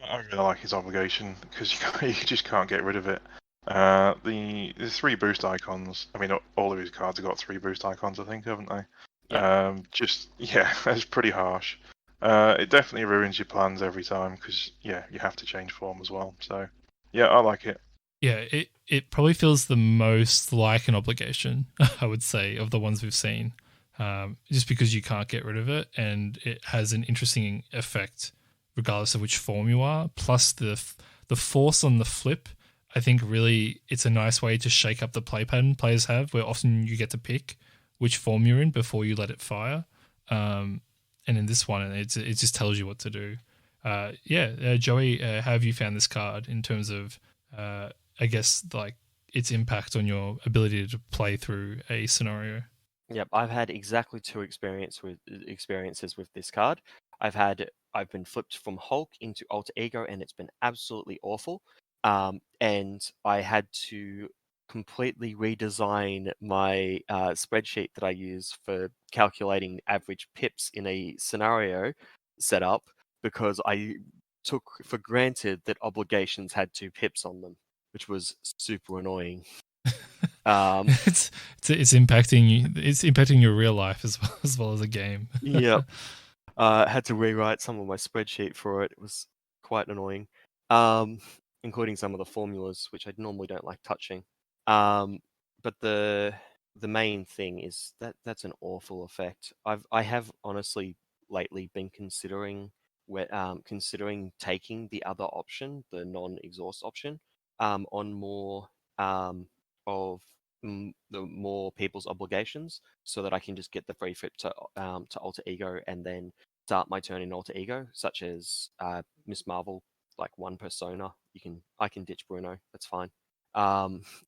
I really like his obligation because you just can't get rid of it. The 3 boost icons. I mean, all of his cards have got 3 boost icons, I think, haven't they? Yep. It's pretty harsh. It definitely ruins your plans every time because you have to change form as well. So yeah, I like it. Yeah, it probably feels the most like an obligation, I would say, of the ones we've seen, just because you can't get rid of it, and it has an interesting effect regardless of which form you are. Plus the force on the flip, I think really it's a nice way to shake up the play pattern players have, where often you get to pick which form you're in before you let it fire. And in this one, it just tells you what to do. Joey, how have you found this card in terms of I guess like its impact on your ability to play through a scenario? Yep, I've had exactly 2 experiences with this card. I've been flipped from Hulk into Alter Ego, and it's been absolutely awful. And I had to completely redesign my spreadsheet that I use for calculating average pips in a scenario setup because I took for granted that obligations had 2 pips on them, which was super annoying. It's impacting you. It's impacting your real life as well as a game. Yep. Had to rewrite some of my spreadsheet for it. It was quite annoying, including some of the formulas, which I normally don't like touching. But the main thing is that that's an awful effect. I have honestly lately been considering taking the other option, the non-exhaust option, on more of the more people's obligations, so that I can just get the free flip to Alter Ego and then start my turn in Alter Ego, such as Miss Marvel, like one persona. I can ditch Bruno, that's fine.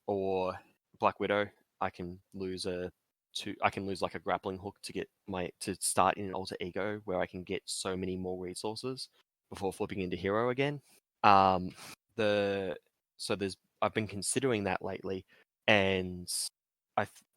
Or Black Widow, I can lose like a grappling hook to start in Alter Ego, where I can get so many more resources before flipping into hero again. Um, the so there's I've been considering that lately, and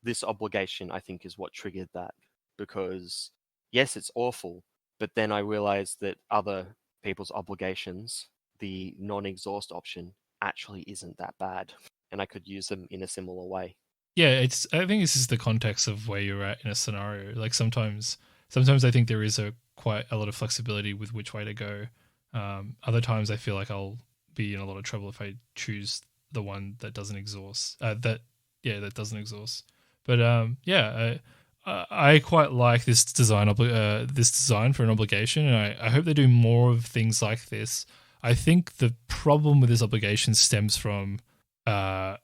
this obligation I think is what triggered that, because yes, it's awful, but then I realized that other people's obligations, the non-exhaust option, actually isn't that bad, and I could use them in a similar way. Yeah, I think this is the context of where you're at in a scenario. Like sometimes I think there is quite a lot of flexibility with which way to go. Other times I feel like I'll be in a lot of trouble if I choose the one that doesn't exhaust. That doesn't exhaust. But I quite like this this design for an obligation, and I hope they do more of things like this. I think the problem with this obligation stems from the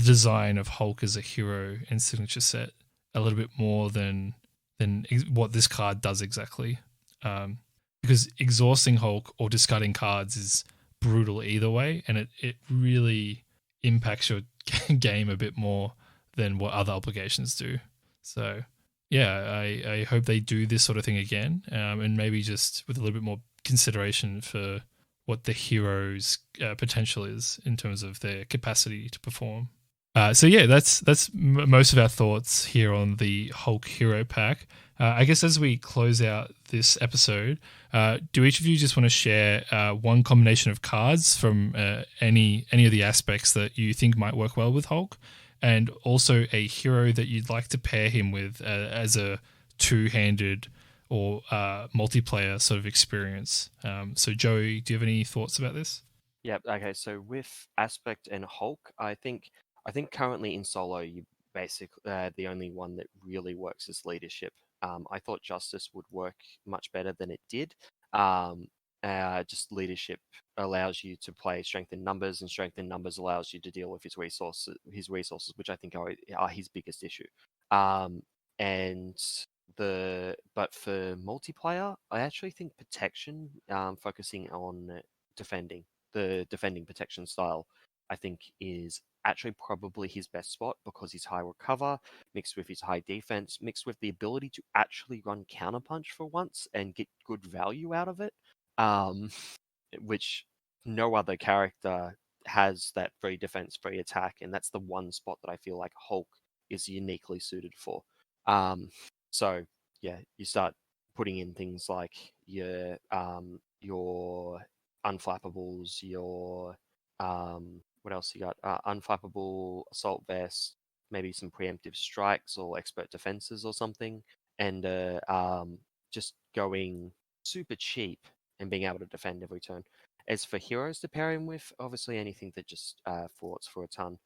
design of Hulk as a hero and signature set a little bit more than what this card does exactly. Because exhausting Hulk or discarding cards is brutal either way, and it really impacts your game a bit more than what other obligations do. So yeah, I hope they do this sort of thing again, and maybe just with a little bit more consideration for what the hero's potential is in terms of their capacity to perform. That's most of our thoughts here on the Hulk Hero Pack. I guess as we close out this episode, do each of you just want to share one combination of cards from any of the aspects that you think might work well with Hulk, and also a hero that you'd like to pair him with as a two-handed or multiplayer sort of experience? So Joey, do you have any thoughts about this? Yeah, okay, so with Aspect and Hulk, I think currently in solo, you the only one that really works is leadership. I thought Justice would work much better than it did. Um, just leadership allows you to play strength in numbers, and strength in numbers allows you to deal with his resources, which I think are his biggest issue. Um, and but for multiplayer, I actually think protection, focusing on defending the defending protection style, I think is actually probably his best spot, because his high recover mixed with his high defense mixed with the ability to actually run counterpunch for once and get good value out of it, um, which no other character has. That free defense, free attack, and that's the one spot that I feel like Hulk is uniquely suited for. So yeah, you start putting in things like your unflappables, your what else you got? Unflappable assault vest, maybe some preemptive strikes or expert defenses or something, and just going super cheap and being able to defend every turn. As for heroes to pair him with, obviously anything that just thwarts for a ton.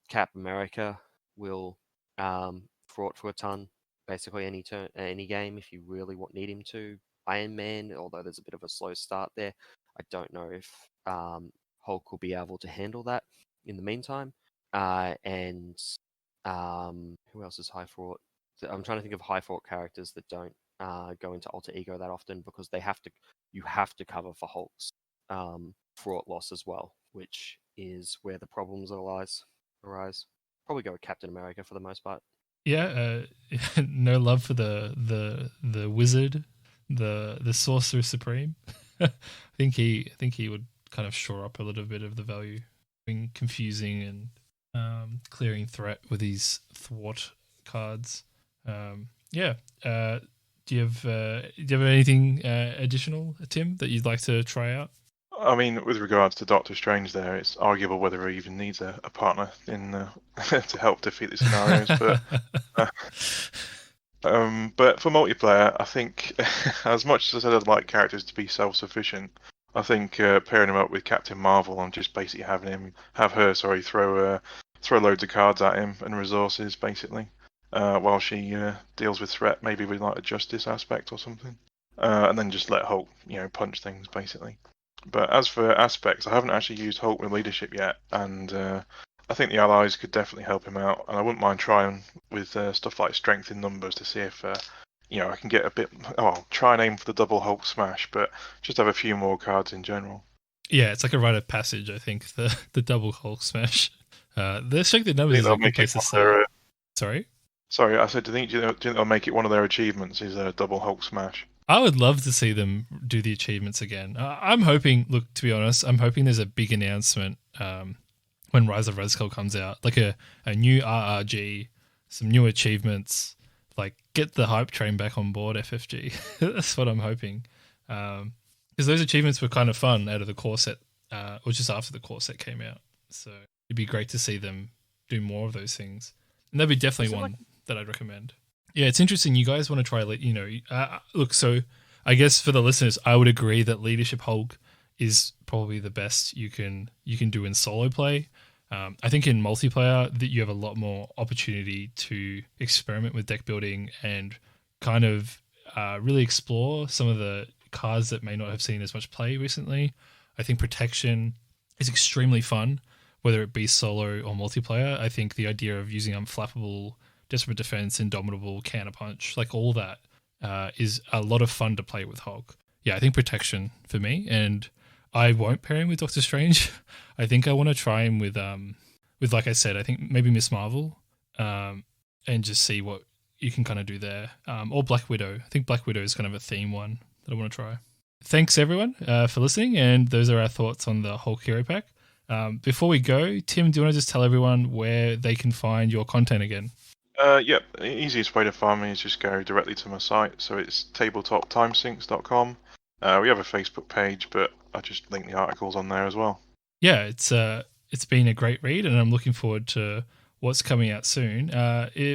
Cap America will thwart for a ton. Basically any turn, any game, if you really need him to. Iron Man, although there's a bit of a slow start there, I don't know if Hulk will be able to handle that in the meantime. And who else is high fraught? I'm trying to think of high fraught characters that don't go into alter ego that often, because they have to. You have to cover for Hulk's fraught loss as well, which is where the problems arise. Probably go with Captain America for the most part. Yeah, no love for the wizard, the sorcerer supreme. I think he would kind of shore up a little bit of the value, being confusing and clearing threat with these thwart cards. Yeah. Do you have anything additional, Tim, that you'd like to try out? I mean, with regards to Doctor Strange, there it's arguable whether he even needs a partner in to help defeat the scenarios. But for multiplayer, I think as much as I'd like characters to be self-sufficient, I think pairing him up with Captain Marvel and just basically have her throw loads of cards at him and resources basically, while she deals with threat, maybe with like a justice aspect or something, and then just let Hulk punch things basically. But as for aspects, I haven't actually used Hulk with leadership yet, and I think the allies could definitely help him out. And I wouldn't mind trying with stuff like strength in numbers to see if I can get a bit. Oh, I'll try and aim for the double Hulk smash, but just have a few more cards in general. Yeah, it's like a rite of passage. I think the double Hulk smash. The strength in numbers is a good place to start. Sorry. Sorry, I said, do you think they'll make it one of their achievements? Is a double Hulk smash? I would love to see them do the achievements again. I'm hoping. Look, to be honest, I'm hoping there's a big announcement when Rise of Red Skull comes out, like a new RRG, some new achievements. Like, get the hype train back on board, FFG. That's what I'm hoping. Because those achievements were kind of fun out of the core set, or just after the core set came out. So it'd be great to see them do more of those things. And that'd be definitely one that I'd recommend. Yeah, it's interesting. You guys want to try, look, so I guess for the listeners, I would agree that Leadership Hulk is probably the best you can do in solo play. I think in multiplayer that you have a lot more opportunity to experiment with deck building and kind of really explore some of the cards that may not have seen as much play recently. I think Protection is extremely fun, whether it be solo or multiplayer. I think the idea of using Unflappable, Desperate Defense, Indomitable, Counterpunch, like all that is a lot of fun to play with Hulk. Yeah, I think Protection for me, and I won't pair him with Doctor Strange. I think I want to try him with like I said, I think maybe Miss Marvel, and just see what you can kind of do there. Or Black Widow. I think Black Widow is kind of a theme one that I want to try. Thanks everyone for listening, and those are our thoughts on the Hulk Hero Pack. Before we go, Tim, do you want to just tell everyone where they can find your content again? Yeah, the easiest way to find me is just go directly to my site. So it's tabletoptimesinks.com. We have a Facebook page, but I just link the articles on there as well. Yeah, it's been a great read, and I'm looking forward to what's coming out soon.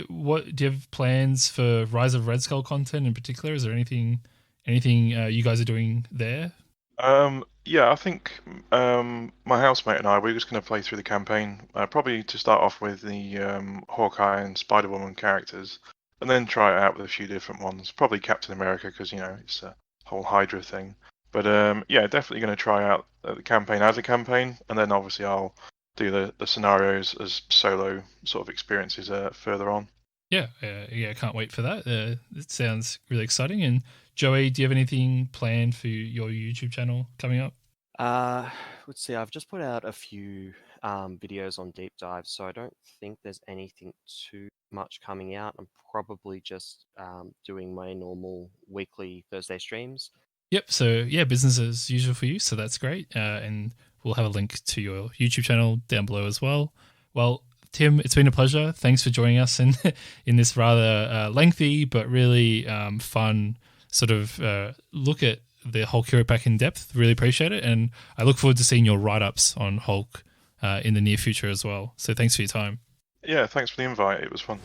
What do you have plans for Rise of Red Skull content in particular? Is there anything you guys are doing there? Yeah, I think my housemate and I, we're just going to play through the campaign, probably to start off with the Hawkeye and Spider-Woman characters, and then try it out with a few different ones. Probably Captain America, because it's a whole Hydra thing. But yeah, definitely going to try out the campaign as a campaign, and then obviously I'll do the scenarios as solo sort of experiences further on. Yeah, I can't wait for that. It sounds really exciting. And Joey, do you have anything planned for your YouTube channel coming up? Let's see. I've just put out a few videos on deep dives, so I don't think there's anything too much coming out. I'm probably just doing my normal weekly Thursday streams. Yep. So yeah, business as usual for you. So that's great. And we'll have a link to your YouTube channel down below as well. Well, Tim, it's been a pleasure. Thanks for joining us in in this rather lengthy but really fun sort of look at the Hulk Hero Pack in depth. Really appreciate it, and I look forward to seeing your write-ups on Hulk in the near future as well. So thanks for your time. Yeah, thanks for the invite. It was fun.